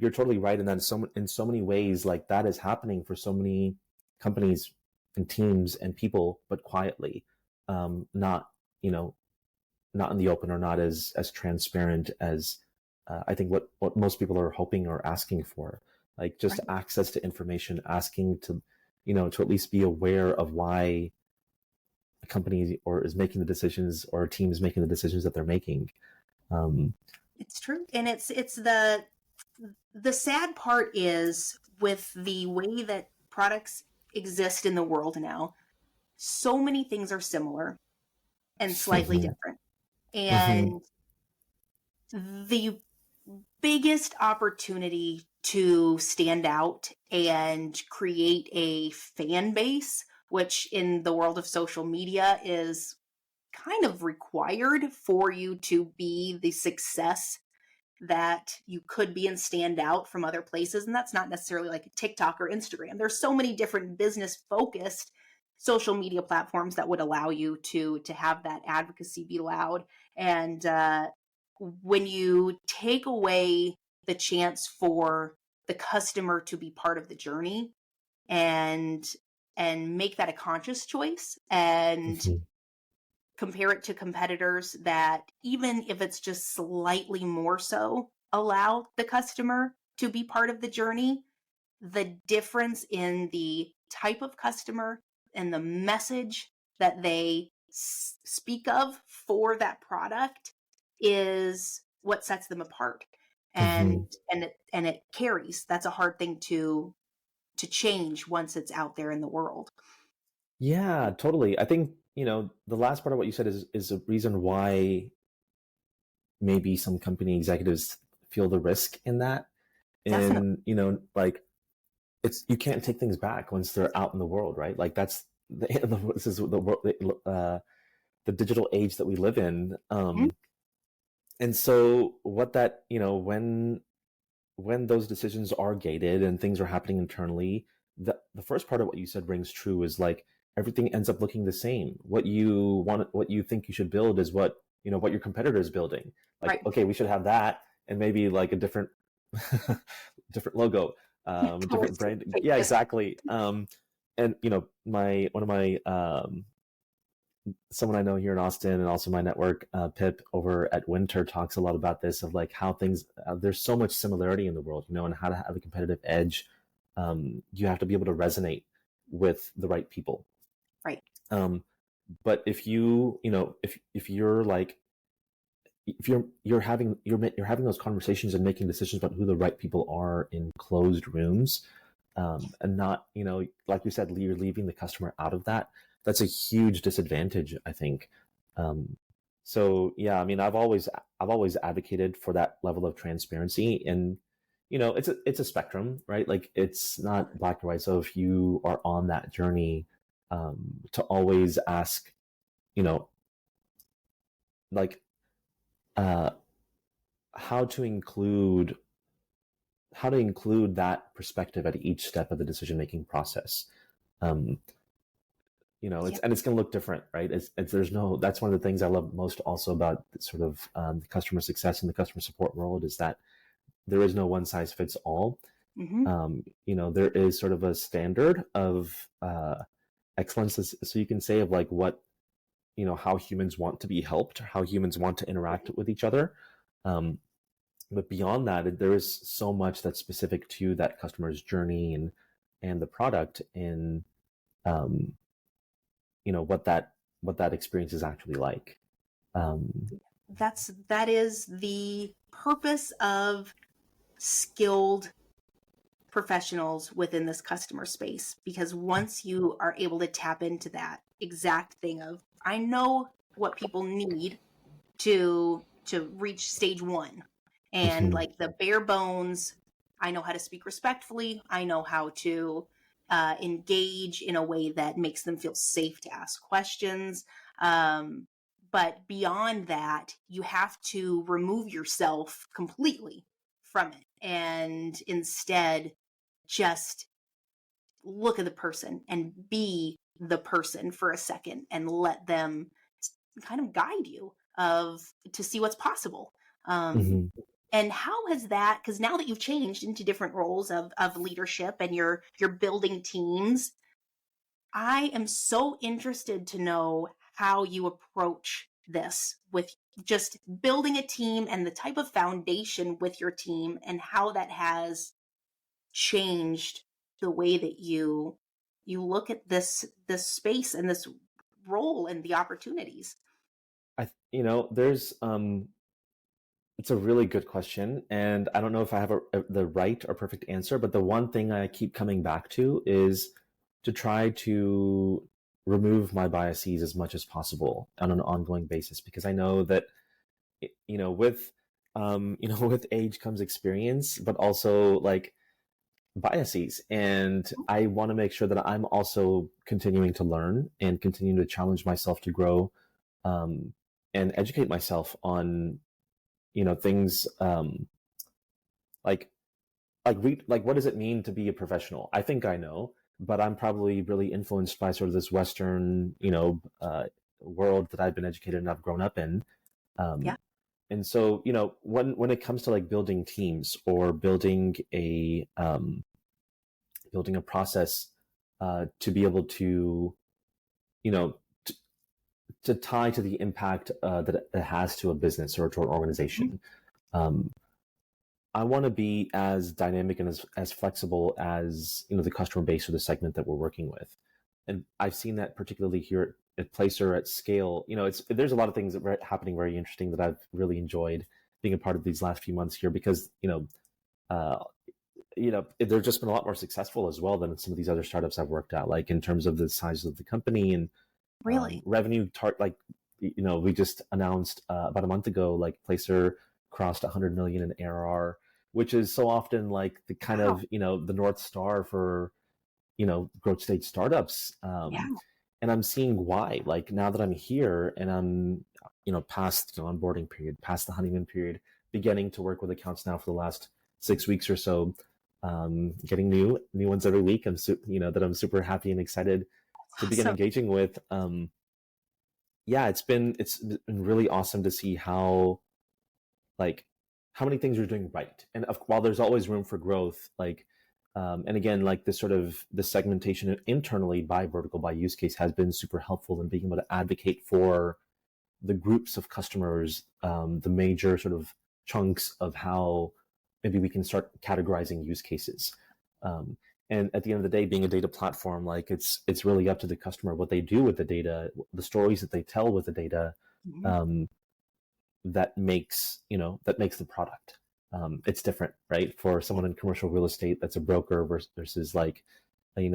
You're totally right. And then in so many ways, like that is happening for so many companies and teams and people, but quietly, not, not in the open or not as transparent as I think what most people are hoping or asking for, like just Right. access to information, asking to, to at least be aware of why a company or is making the decisions or a team is making the decisions that they're making. It's true. And it's the sad part is with the way that products exist in the world now, so many things are similar and slightly Mhm, different. mhm, And the biggest opportunity to stand out and create a fan base, which in the world of social media is kind of required for you to be the success that you could be and stand out from other places. And that's not necessarily like TikTok or Instagram. There's so many different business focused social media platforms that would allow you to have that advocacy be loud. And when you take away the chance for the customer to be part of the journey and make that a conscious choice and mhm, compare it to competitors that, even if it's just slightly more so, allow the customer to be part of the journey, the difference in the type of customer and the message that they speak of for that product is what sets them apart. And mhm. it carries. That's a hard thing to change once it's out there in the world. Yeah, totally. I think, the last part of what you said is a reason why maybe some company executives feel the risk in that. Definitely. And, like you can't take things back once they're out in the world, right? Like that's this is the world, the digital age that we live in. Mhm. And so what that, when those decisions are gated and things are happening internally, the first part of what you said rings true is like everything ends up looking the same. What you want, what you think you should build is what your competitor is building. Like, Right. okay, we should have that and maybe like a different different logo, Totally. different brand. Yeah, exactly. And my one of my someone I know here in Austin and also my network, Pip over at Winter, talks a lot about this of like how things, there's so much similarity in the world, and how to have a competitive edge. You have to be able to resonate with the right people. Right. Um, but if you're like, if you're having those conversations and making decisions about who the right people are in closed rooms, and not, like you said, you're leaving the customer out of that. That's a huge disadvantage, I think. Um, so yeah, I mean, I've always advocated for that level of transparency, and it's a spectrum, right? Like it's not black or white. So if you are on that journey, to always ask, you know, like uh, how to include that perspective at each step of the decision making process. Um, Yeah. it's going to look different, right? There's no, that's one of the things I love most also about sort of the customer success and the customer support world is that there is no one size fits all. Hmm. There is sort of a standard of excellence, so you can say, of like what, how humans want to be helped, how humans want to interact Right. with each other. But beyond that, there is so much that's specific to that customer's journey and the product, and um, what that experience is actually like. Um, That is the purpose of skilled professionals within this customer space, because once you are able to tap into that exact thing of, I know what people need to reach stage one, and mhm, like the bare bones, I know how to speak respectfully, I know how to engage in a way that makes them feel safe to ask questions. um, but beyond that, you have to remove yourself completely from it and instead just look at the person and be the person for a second and let them kind of guide you of to see what's possible. um, mhm, and how has that, because now that you've changed into different roles of leadership and you're building teams, I am so interested to know how you approach this with just building a team and the type of foundation with your team and how that has changed the way that you look at this space and this role and the opportunities? There's it's a really good question, and I don't know if I have the right or perfect answer, but the one thing I keep coming back to is to try to remove my biases as much as possible on an ongoing basis, because I know that with with age comes experience, but also like biases, and I want to make sure that I'm also continuing to learn and continuing to challenge myself to grow, and educate myself on things, like what does it mean to be a professional? I think I know, but I'm probably really influenced by sort of this Western world that I've been educated and I've grown up in. Yeah. And so when it comes to like building teams or building a process, to be able to you know to tie to the impact that it has to a business or to an organization. I want to be as dynamic and as flexible as the customer base or the segment that we're working with, and I've seen that particularly here at Placer at scale. There's a lot of things that are happening very interesting that I've really enjoyed being a part of these last few months here, because they've just been a lot more successful as well than some of these other startups I've worked at, like in terms of the size of the company and Really? revenue. We just announced about a month ago, like Placer crossed 100 million in ARR, which is so often like the kind Wow. of the North Star for growth stage startups. Yeah. And I'm seeing why, like now that I'm here and I'm past the onboarding period, past the honeymoon period, beginning to work with accounts now for the last 6 weeks or so, getting new ones every week. That I'm super happy and excited to begin engaging with. It's been really awesome to see how many things you're doing right. And while there's always room for growth, and again, like this sort of the segmentation internally by vertical, by use case has been super helpful in being able to advocate for the groups of customers, the major sort of chunks of how maybe we can start categorizing use cases. And at the end of the day, being a data platform, like it's really up to the customer what they do with the data, the stories that they tell with the data, that makes the product. It's different, right? For someone in commercial real estate that's a broker versus like a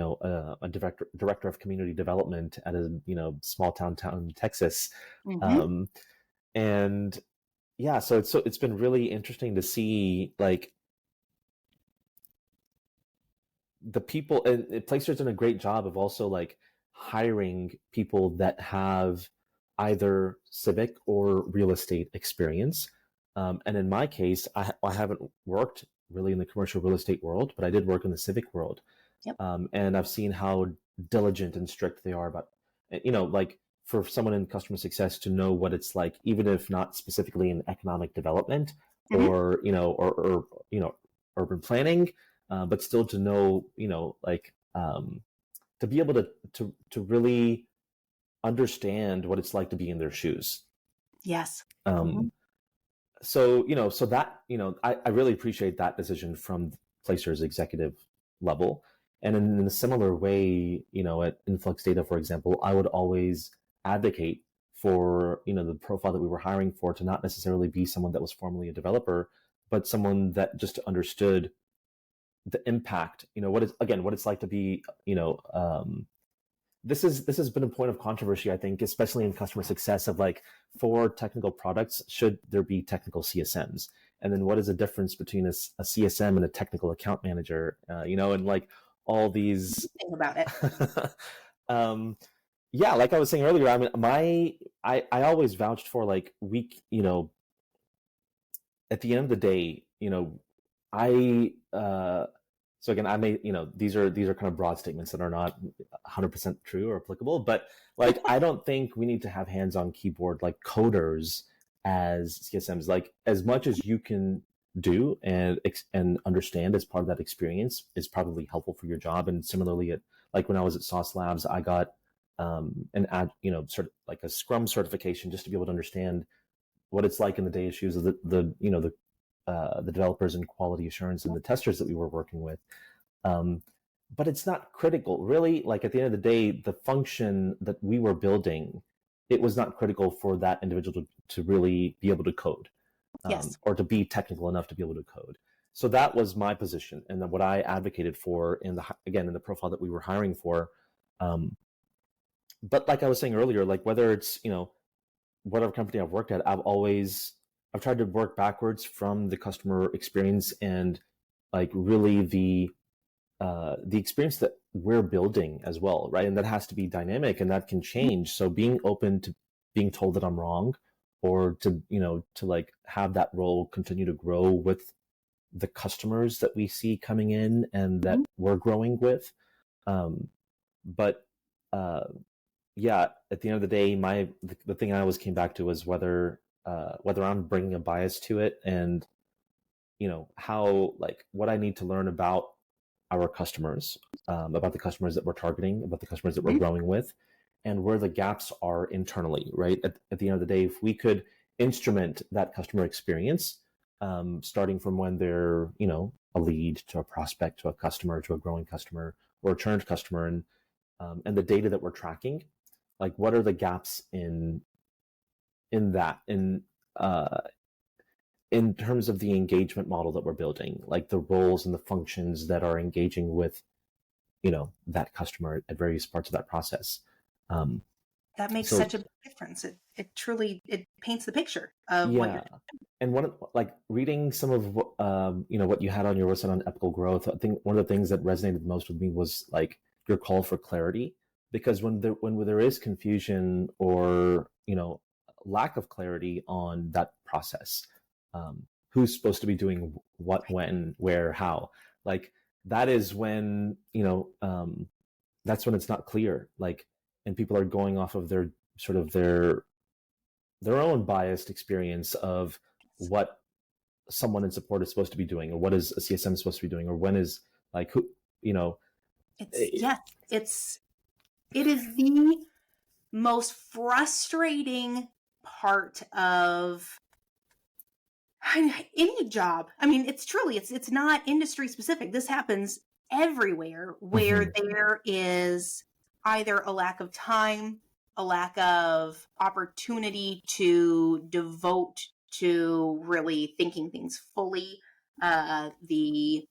director of community development at a small town in Texas. And yeah, so it's been really interesting to see like the people, and Placer's done a great job of also like hiring people that have either civic or real estate experience. And in my case, I haven't worked really in the commercial real estate world, but I did work in the civic world. Yep. And I've seen how diligent and strict they are about, like for someone in customer success to know what it's like, even if not specifically in economic development or urban planning, but still to know, to be able to really understand what it's like to be in their shoes. Yes. So that, I really appreciate that decision from Placer's executive level. And in a similar way, at Influx Data, for example, I would always advocate for, the profile that we were hiring for to not necessarily be someone that was formerly a developer, but someone that just understood the impact, what it's like to be, this has been a point of controversy, I think, especially in customer success, of like, for technical products, should there be technical CSMs? And then what is the difference between a CSM and a technical account manager? And like all these. Think about it. Yeah, like I was saying earlier, I mean, I always vouched for like at the end of the day, so again, I may, these are kind of broad statements that are not 100% true or applicable, but like, I don't think we need to have hands on keyboard like coders as CSMs. Like, as much as you can do and understand as part of that experience is probably helpful for your job. And similarly, like when I was at Sauce Labs, I got and add, sort of like a Scrum certification, just to be able to understand what it's like in the day shoes of the developers and quality assurance and the testers that we were working with. But it's not critical, really. Like at the end of the day, the function that we were building, it was not critical for that individual to really be able to code, Yes. or to be technical enough to be able to code. So that was my position, and then what I advocated for in the profile that we were hiring for. But like I was saying earlier, like whether it's whatever company I've worked at, I've tried to work backwards from the customer experience and like really the experience that we're building as well, right? And that has to be dynamic and that can change. So being open to being told that I'm wrong, or to like have that role continue to grow with the customers that we see coming in and that we're growing with. But yeah, at the end of the day, the thing I always came back to was whether I'm bringing a bias to it, and how, like, what I need to learn about our customers, about the customers that we're targeting, about the customers that we're growing with, and where the gaps are internally, right? At the end of the day, if we could instrument that customer experience, starting from when they're, a lead to a prospect to a customer to a growing customer or a churned customer, and the data that we're tracking, like what are the gaps in that, in terms of the engagement model that we're building, like the roles and the functions that are engaging with, that customer at various parts of that process. That makes such a big difference. It truly paints the picture of what you're doing. And like reading some of what what you had on your website on Epochal Growth, I think one of the things that resonated most with me was like your call for clarity, because when there is confusion or lack of clarity on that process, who's supposed to be doing what, when, where, how, like that is when that's when it's not clear, like, and people are going off of their sort of their own biased experience of what someone in support is supposed to be doing, or what is a CSM supposed to be doing, or when is, like, who, it is the most frustrating part of any job. I mean, it's not industry specific. This happens everywhere where there is either a lack of time, a lack of opportunity to devote to really thinking things fully, the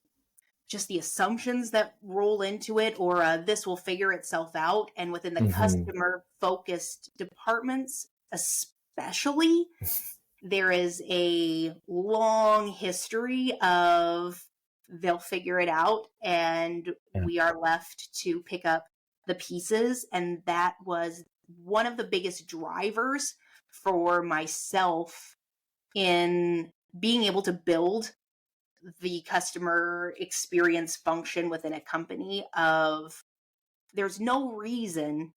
assumptions that roll into it, or this will figure itself out. And within the customer focused departments, especially, there is a long history of they'll figure it out, and we are left to pick up the pieces. And that was one of the biggest drivers for myself in being able to build the customer experience function within a company. Of there's no reason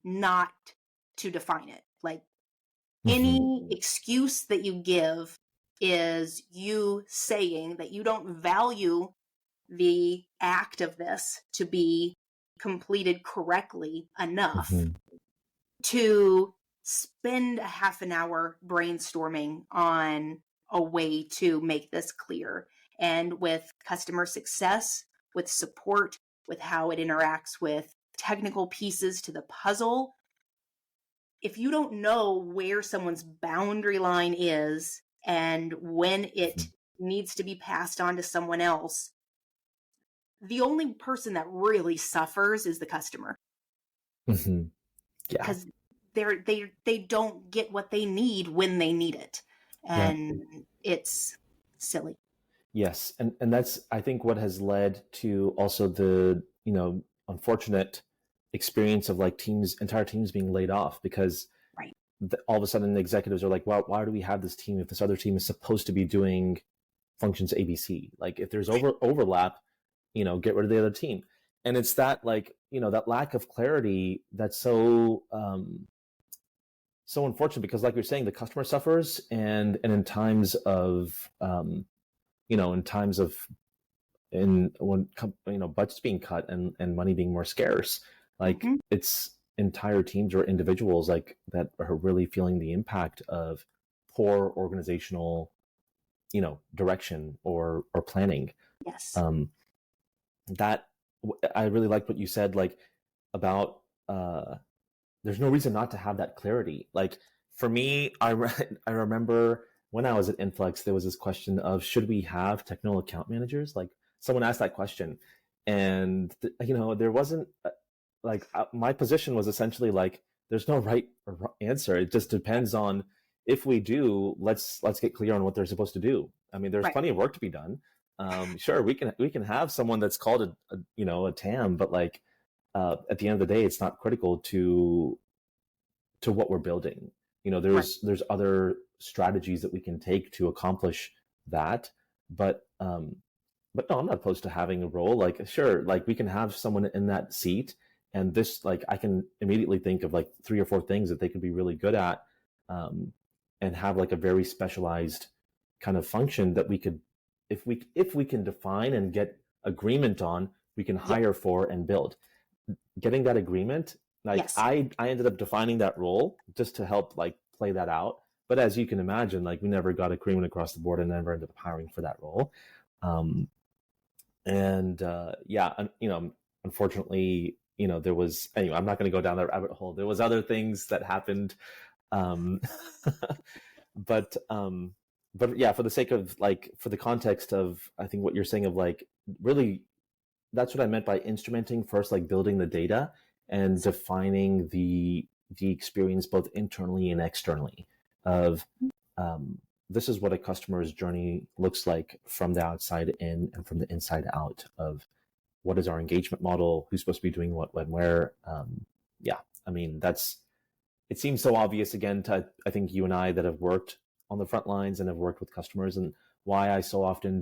not to define it. Like, any excuse that you give is you saying that you don't value the act of this to be completed correctly enough to spend a half an hour brainstorming on a way to make this clear. And with customer success, with support, with how it interacts with technical pieces to the puzzle, if you don't know where someone's boundary line is and when it needs to be passed on to someone else, the only person that really suffers is the customer. Yeah. Because they don't get what they need when they need it. And it's silly. Yes. And that's, I think, what has led to also the, unfortunate experience of like entire teams being laid off, because all of a sudden the executives are like, well, why do we have this team if this other team is supposed to be doing functions ABC? Like, if there's overlap, get rid of the other team. And it's that, like, that lack of clarity that's so unfortunate, because like you're saying, the customer suffers, and in times of when budgets being cut and money being more scarce, like it's entire teams or individuals like that are really feeling the impact of poor organizational, direction or planning. Yes. That I really liked what you said, like about there's no reason not to have that clarity. Like for me, I remember when I was at Influx, there was this question of should we have technical account managers? Like someone asked that question, and there wasn't my position was essentially like there's no right or wrong answer. It just depends on if we do. Let's get clear on what they're supposed to do. I mean, there's plenty of work to be done. Sure, we can have someone that's called a TAM, but like at the end of the day, it's not critical to what we're building. There's other strategies that we can take to accomplish that. But no, I'm not opposed to having a role. Like, sure, like we can have someone in that seat, and this, like, I can immediately think of like 3 or 4 things that they could be really good at, and have like a very specialized kind of function that we could, if we can define and get agreement on, we can hire for and build. Getting that agreement, like I ended up defining that role just to help like play that out. But as you can imagine, like we never got agreement across the board and never ended up hiring for that role. Unfortunately, there was, anyway, I'm not going to go down that rabbit hole. There was other things that happened. But yeah, for the sake of like, for the context of, I think what you're saying of like, really, that's what I meant by instrumenting first, like building the data and defining the experience both internally and externally of, this is what a customer's journey looks like from the outside in and from the inside out of what is our engagement model, who's supposed to be doing what, when, where. I mean, it seems so obvious again to, I think, you and I that have worked on the front lines and have worked with customers, and why I so often I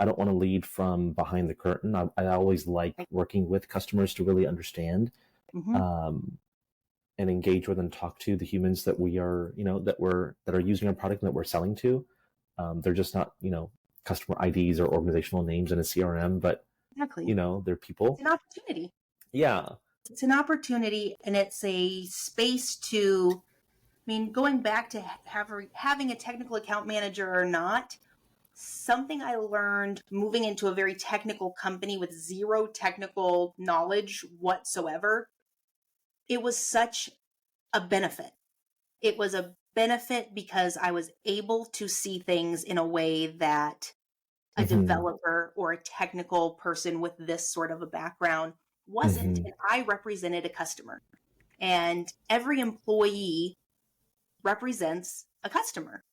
don't want to lead from behind the curtain. I always like working with customers to really understand, and engage with and talk to the humans that we are, that are using our product and that we're selling to. They're just not, customer IDs or organizational names in a CRM, but they're people. It's an opportunity. Yeah. It's an opportunity, and it's a space to, going back to having a technical account manager or not, something I learned moving into a very technical company with zero technical knowledge whatsoever, it was such a benefit. It was a benefit because I was able to see things in a way that a developer or a technical person with this sort of a background wasn't. And I represented a customer, and every employee represents a customer.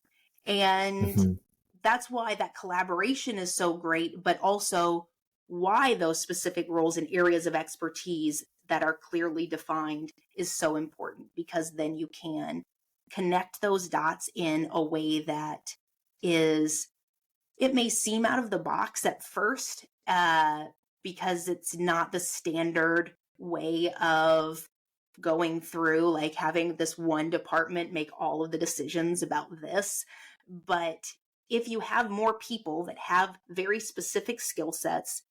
And that's why that collaboration is so great, but also why those specific roles and areas of expertise that are clearly defined is so important, because then you can connect those dots in a way that is, it may seem out of the box at first, because it's not the standard way of going through, like having this one department make all of the decisions about this. But if you have more people that have very specific skill sets,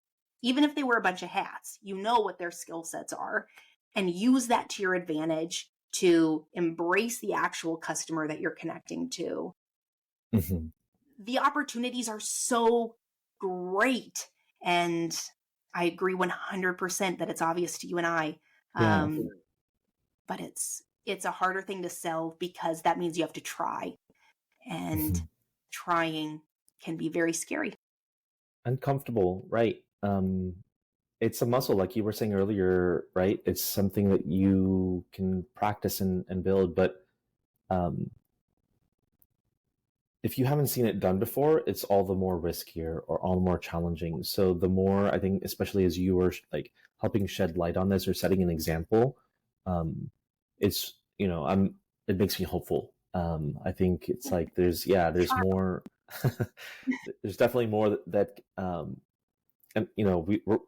even if they wear a bunch of hats, you know what their skill sets are, and use that to your advantage to embrace the actual customer that you're connecting to. The opportunities are so great. And I agree 100% that it's obvious to you and I. But it's a harder thing to sell, because that means you have to try. And trying can be very scary. Uncomfortable, right? It's a muscle, like you were saying earlier, right? It's something that you can practice and build, but if you haven't seen it done before, it's all the more riskier or all the more challenging. So the more, I think, especially as you were like helping shed light on this or setting an example, it's, it makes me hopeful. I think it's like there's more, there's definitely more that and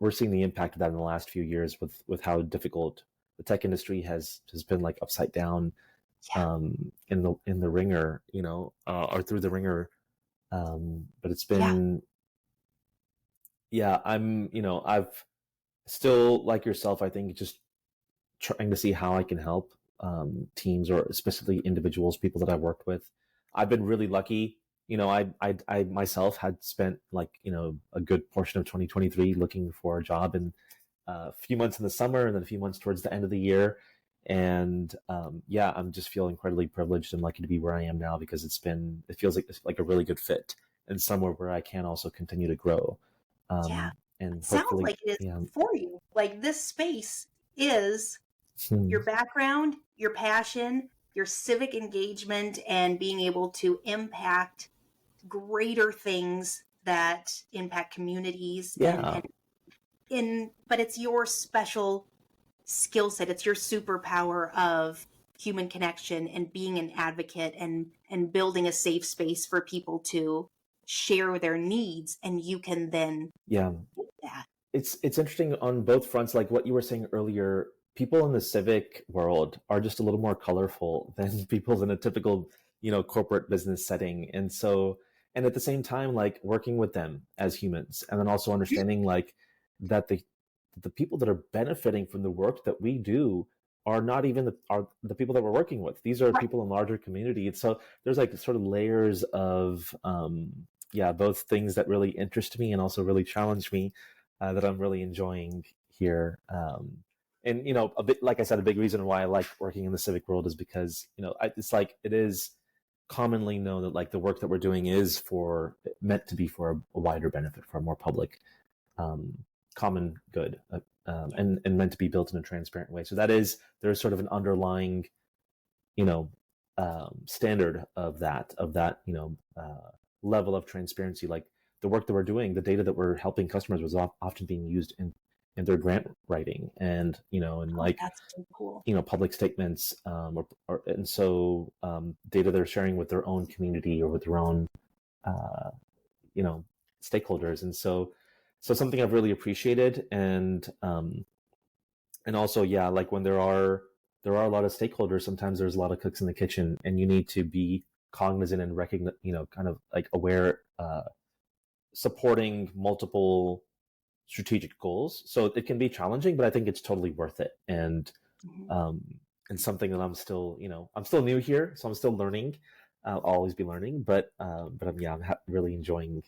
we're seeing the impact of that in the last few years with how difficult the tech industry has been, like upside down, in the ringer, or through the ringer, but it's been, I've still, like yourself, I think, just trying to see how I can help teams or specifically individuals, people that I've worked with. I've been really lucky. I myself had spent like, a good portion of 2023 looking for a job, and a few months in the summer and then a few months towards the end of the year. And yeah, I'm just feel incredibly privileged and lucky to be where I am now, because it feels like it's like a really good fit and somewhere where I can also continue to grow. Yeah. And Sounds hopefully, like it is yeah. for you. Like this space is your background, your passion, your civic engagement, and being able to impact greater things that impact communities. Yeah. But it's your special skill set. It's your superpower of human connection and being an advocate and building a safe space for people to share their needs, and you can then Yeah. do that. It's interesting on both fronts. Like what you were saying earlier, people in the civic world are just a little more colorful than people in a typical, corporate business setting. And at the same time, like working with them as humans, and then also understanding like that the people that are benefiting from the work that we do are not even the people that we're working with. These are Right. people in larger community. So there's like sort of layers of, yeah, both things that really interest me and also really challenge me, that I'm really enjoying here. And a bit, like I said, a big reason why I like working in the civic world is because it's like it is commonly known that like the work that we're doing is meant to be for a wider benefit, for a more public, common good, and meant to be built in a transparent way. So there's sort of an underlying, standard of that level of transparency. Like the work that we're doing, the data that we're helping customers was often being used in their grant writing, and like That's so cool. public statements, and so data they're sharing with their own community or with their own uh, stakeholders. And so something I've really appreciated. And also, yeah, like when there are a lot of stakeholders, sometimes there's a lot of cooks in the kitchen, and you need to be cognizant and recognize, kind of like aware, supporting multiple strategic goals. So it can be challenging, but I think it's totally worth it. And something that I'm still new here, so I'm still learning. I'll always be learning, but I'm really enjoying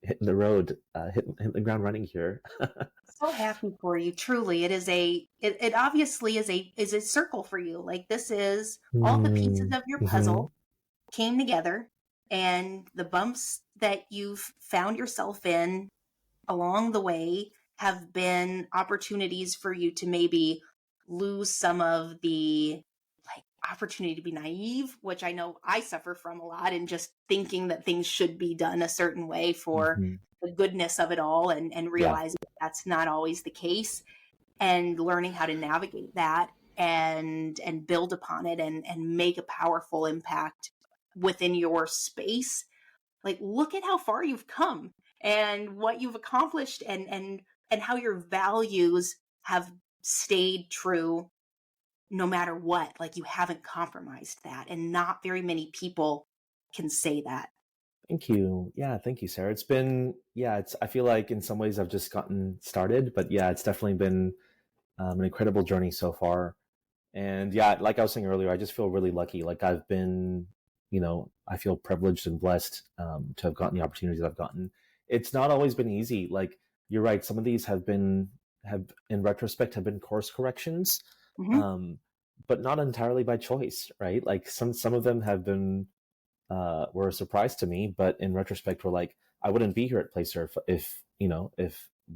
hitting the road, hitting the ground running here. So happy for you. Truly, it obviously is a circle for you. Like this is all the pieces of your puzzle came together, and the bumps that you've found yourself in along the way have been opportunities for you to maybe lose some of the like opportunity to be naive, which I know I suffer from a lot, and just thinking that things should be done a certain way for the goodness of it all, and realizing that's not always the case, and learning how to navigate that and build upon it and make a powerful impact within your space. Like look at how far you've come and what you've accomplished, and how your values have stayed true no matter what. Like you haven't compromised that, and not very many people can say that. Thank you. Yeah, thank you, Sarah. I feel like in some ways I've just gotten started, but yeah, it's definitely been an incredible journey so far. And yeah, like I was saying earlier, I just feel really lucky. Like I've been, I feel privileged and blessed, to have gotten the opportunities that I've gotten. It's not always been easy. Like you're right, some of these have in retrospect have been course corrections, but not entirely by choice, right? Like some of them have been were a surprise to me, but in retrospect were like, I wouldn't be here at Placer if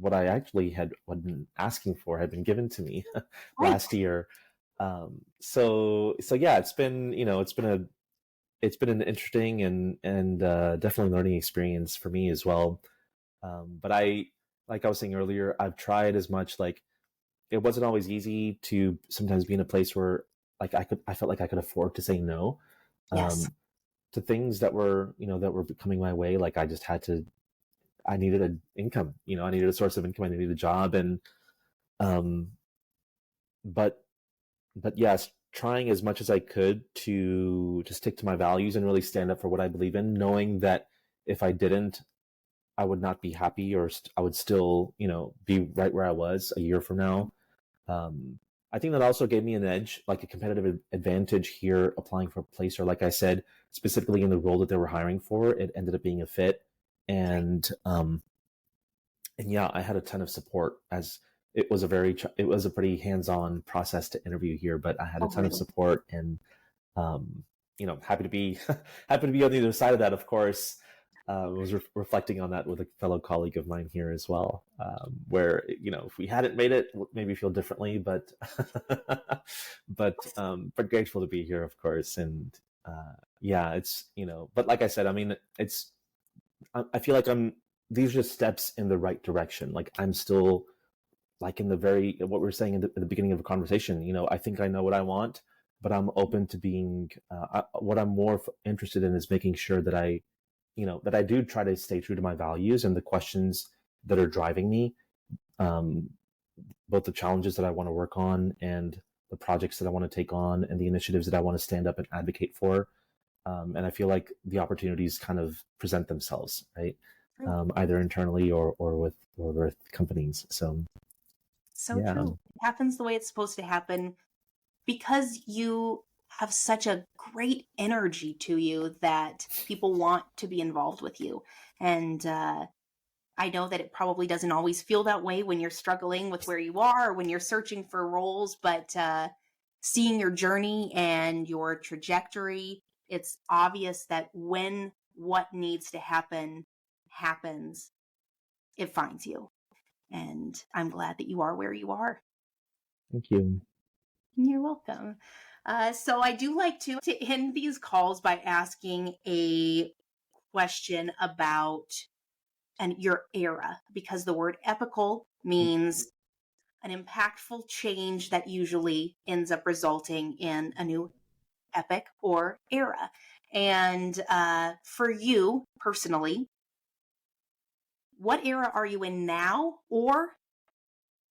what I actually had been asking for had been given to me last year. So yeah, it's been an interesting and definitely learning experience for me as well. But like I was saying earlier, I've tried as much. Like it wasn't always easy to sometimes be in a place where like I felt like I could afford to say no. Yes. To things that were coming my way. Like I needed an income, I needed a source of income, I needed a job. And but yes, trying as much as I could to stick to my values and really stand up for what I believe in, knowing that if I didn't, I would not be happy, or I would still be right where I was a year from now. I think that also gave me an edge, like a competitive advantage here applying for a place, or like I said, specifically in the role that they were hiring for, it ended up being a fit. And yeah, I had a ton of support, as it was a pretty hands-on process to interview here, but I had a Oh, ton of really? support, and happy to be happy to be on the other side of that. Of course, was reflecting on that with a fellow colleague of mine here as well, where if we hadn't made it, maybe feel differently, but but grateful to be here, of course. And yeah, it's but like I said, I mean, I feel like these are just steps in the right direction. Like I'm still like in what we were saying at the beginning of the conversation. I think I know what I want, but I'm open to being. What I'm more interested in is making sure that I do try to stay true to my values and the questions that are driving me, both the challenges that I want to work on and the projects that I want to take on and the initiatives that I want to stand up and advocate for. And I feel like the opportunities kind of present themselves, right? Either internally or with companies. So yeah. True. It happens the way it's supposed to happen because you have such a great energy to you that people want to be involved with you. And I know that it probably doesn't always feel that way when you're struggling with where you are or when you're searching for roles, but seeing your journey and your trajectory, it's obvious that when what needs to happen happens, it finds you. And I'm glad that you are where you are. Thank you. You're welcome. So I do like to end these calls by asking a question about your era, because the word epochal means an impactful change that usually ends up resulting in a new epoch or era. And for you personally, what era are you in now, or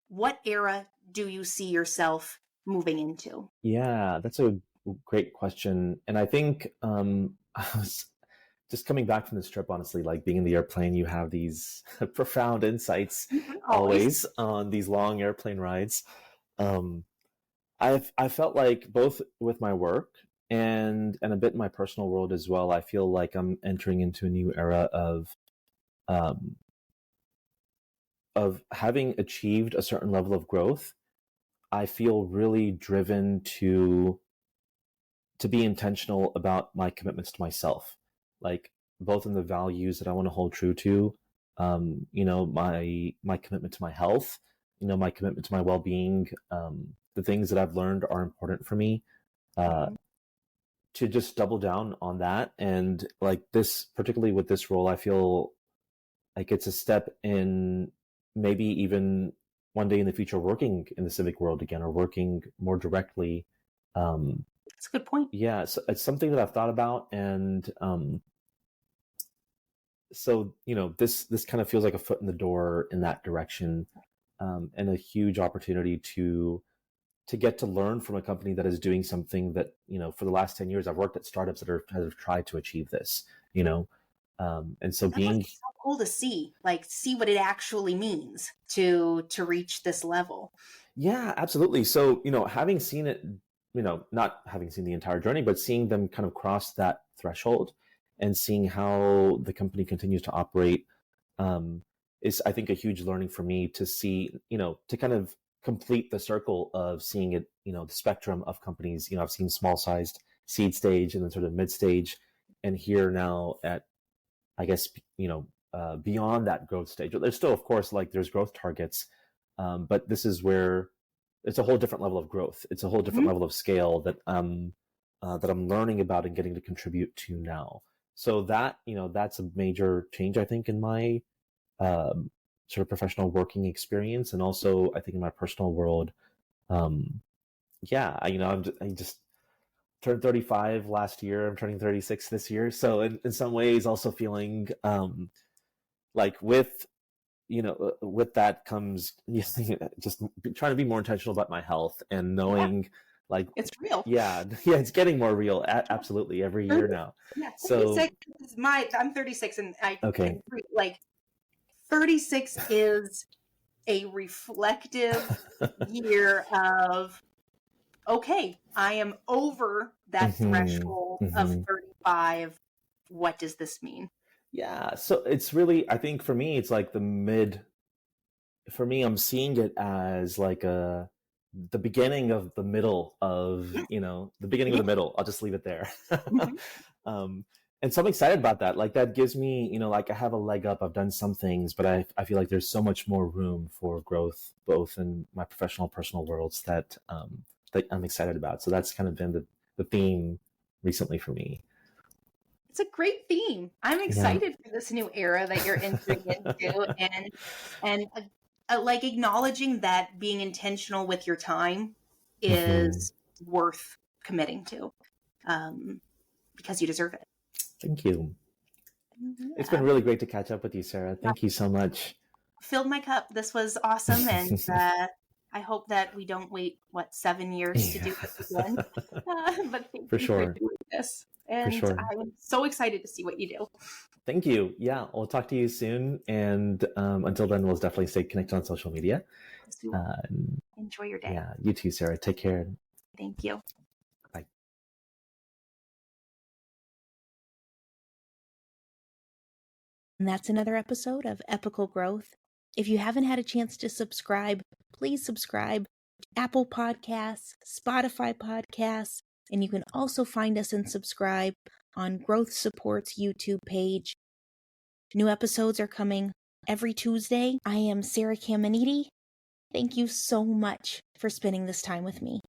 what era do you see yourself moving into? Yeah, that's a great question. And I think I was just coming back from this trip, honestly, like being in the airplane, you have these profound insights always on these long airplane rides. I felt like both with my work and a bit in my personal world as well, I feel like I'm entering into a new era um, of having achieved a certain level of growth. I feel really driven to be intentional about my commitments to myself, like both in the values that I want to hold true to, my commitment to my health, my commitment to my well-being, the things that I've learned are important for me, to just double down on that. And like this, particularly with this role, I feel like it's a step in maybe even one day in the future working in the civic world again, or working more directly. That's a good point. Yeah, so it's something that I've thought about, and so this kind of feels like a foot in the door in that direction, and a huge opportunity to get to learn from a company that is doing something that for the last 10 years I've worked at startups that have tried to achieve this, and so That must be so cool to see what it actually means to reach this level. Yeah, absolutely. So having seen it, not having seen the entire journey, but seeing them kind of cross that threshold and seeing how the company continues to operate, is, I think, a huge learning for me to see, to kind of complete the circle of seeing it, the spectrum of companies. I've seen small sized seed stage and then sort of mid stage, and here now at, I guess, beyond that growth stage. There's still, of course, like there's growth targets, but this is where it's a whole different level of growth. It's a whole different level of scale that I'm learning about and getting to contribute to now. So that, that's a major change, I think, in my sort of professional working experience, and also I think in my personal world. Yeah, I just turned 35 last year. I'm turning 36 this year. So in some ways also feeling like with that comes just trying to be more intentional about my health and knowing like it's real. Yeah, it's getting more real. Absolutely, every year now. Yeah, so 36 is I'm 36, and okay, like 36 is a reflective year of, okay, I am over that threshold of 35. What does this mean? Yeah. So it's really, I think for me, it's like for me, I'm seeing it as like the beginning of the middle of, the beginning of the middle. I'll just leave it there. um, and so I'm excited about that. Like that gives me, like I have a leg up. I've done some things, but I feel like there's so much more room for growth, both in my professional and personal worlds that I'm excited about. So that's kind of been the theme recently for me. It's a great theme. I'm excited for this new era that you're entering into, and like acknowledging that being intentional with your time is worth committing to, because you deserve it. Thank you. Yeah. It's been really great to catch up with you, Sarah. Thank you so much. Filled my cup. This was awesome, and I hope that we don't wait 7 years to do this again. But thank For you sure. for doing this, and For sure. I'm so excited to see what you do. Thank you. Yeah, we'll talk to you soon, and until then, we'll definitely stay connected on social media. Enjoy your day. Yeah, you too, Sarah. Take care. Thank you. Bye. And that's another episode of Epochal Growth. If you haven't had a chance to subscribe, please subscribe to Apple Podcasts, Spotify Podcasts, and you can also find us and subscribe on Growth Support's YouTube page. New episodes are coming every Tuesday. I am Sarah Caminiti. Thank you so much for spending this time with me.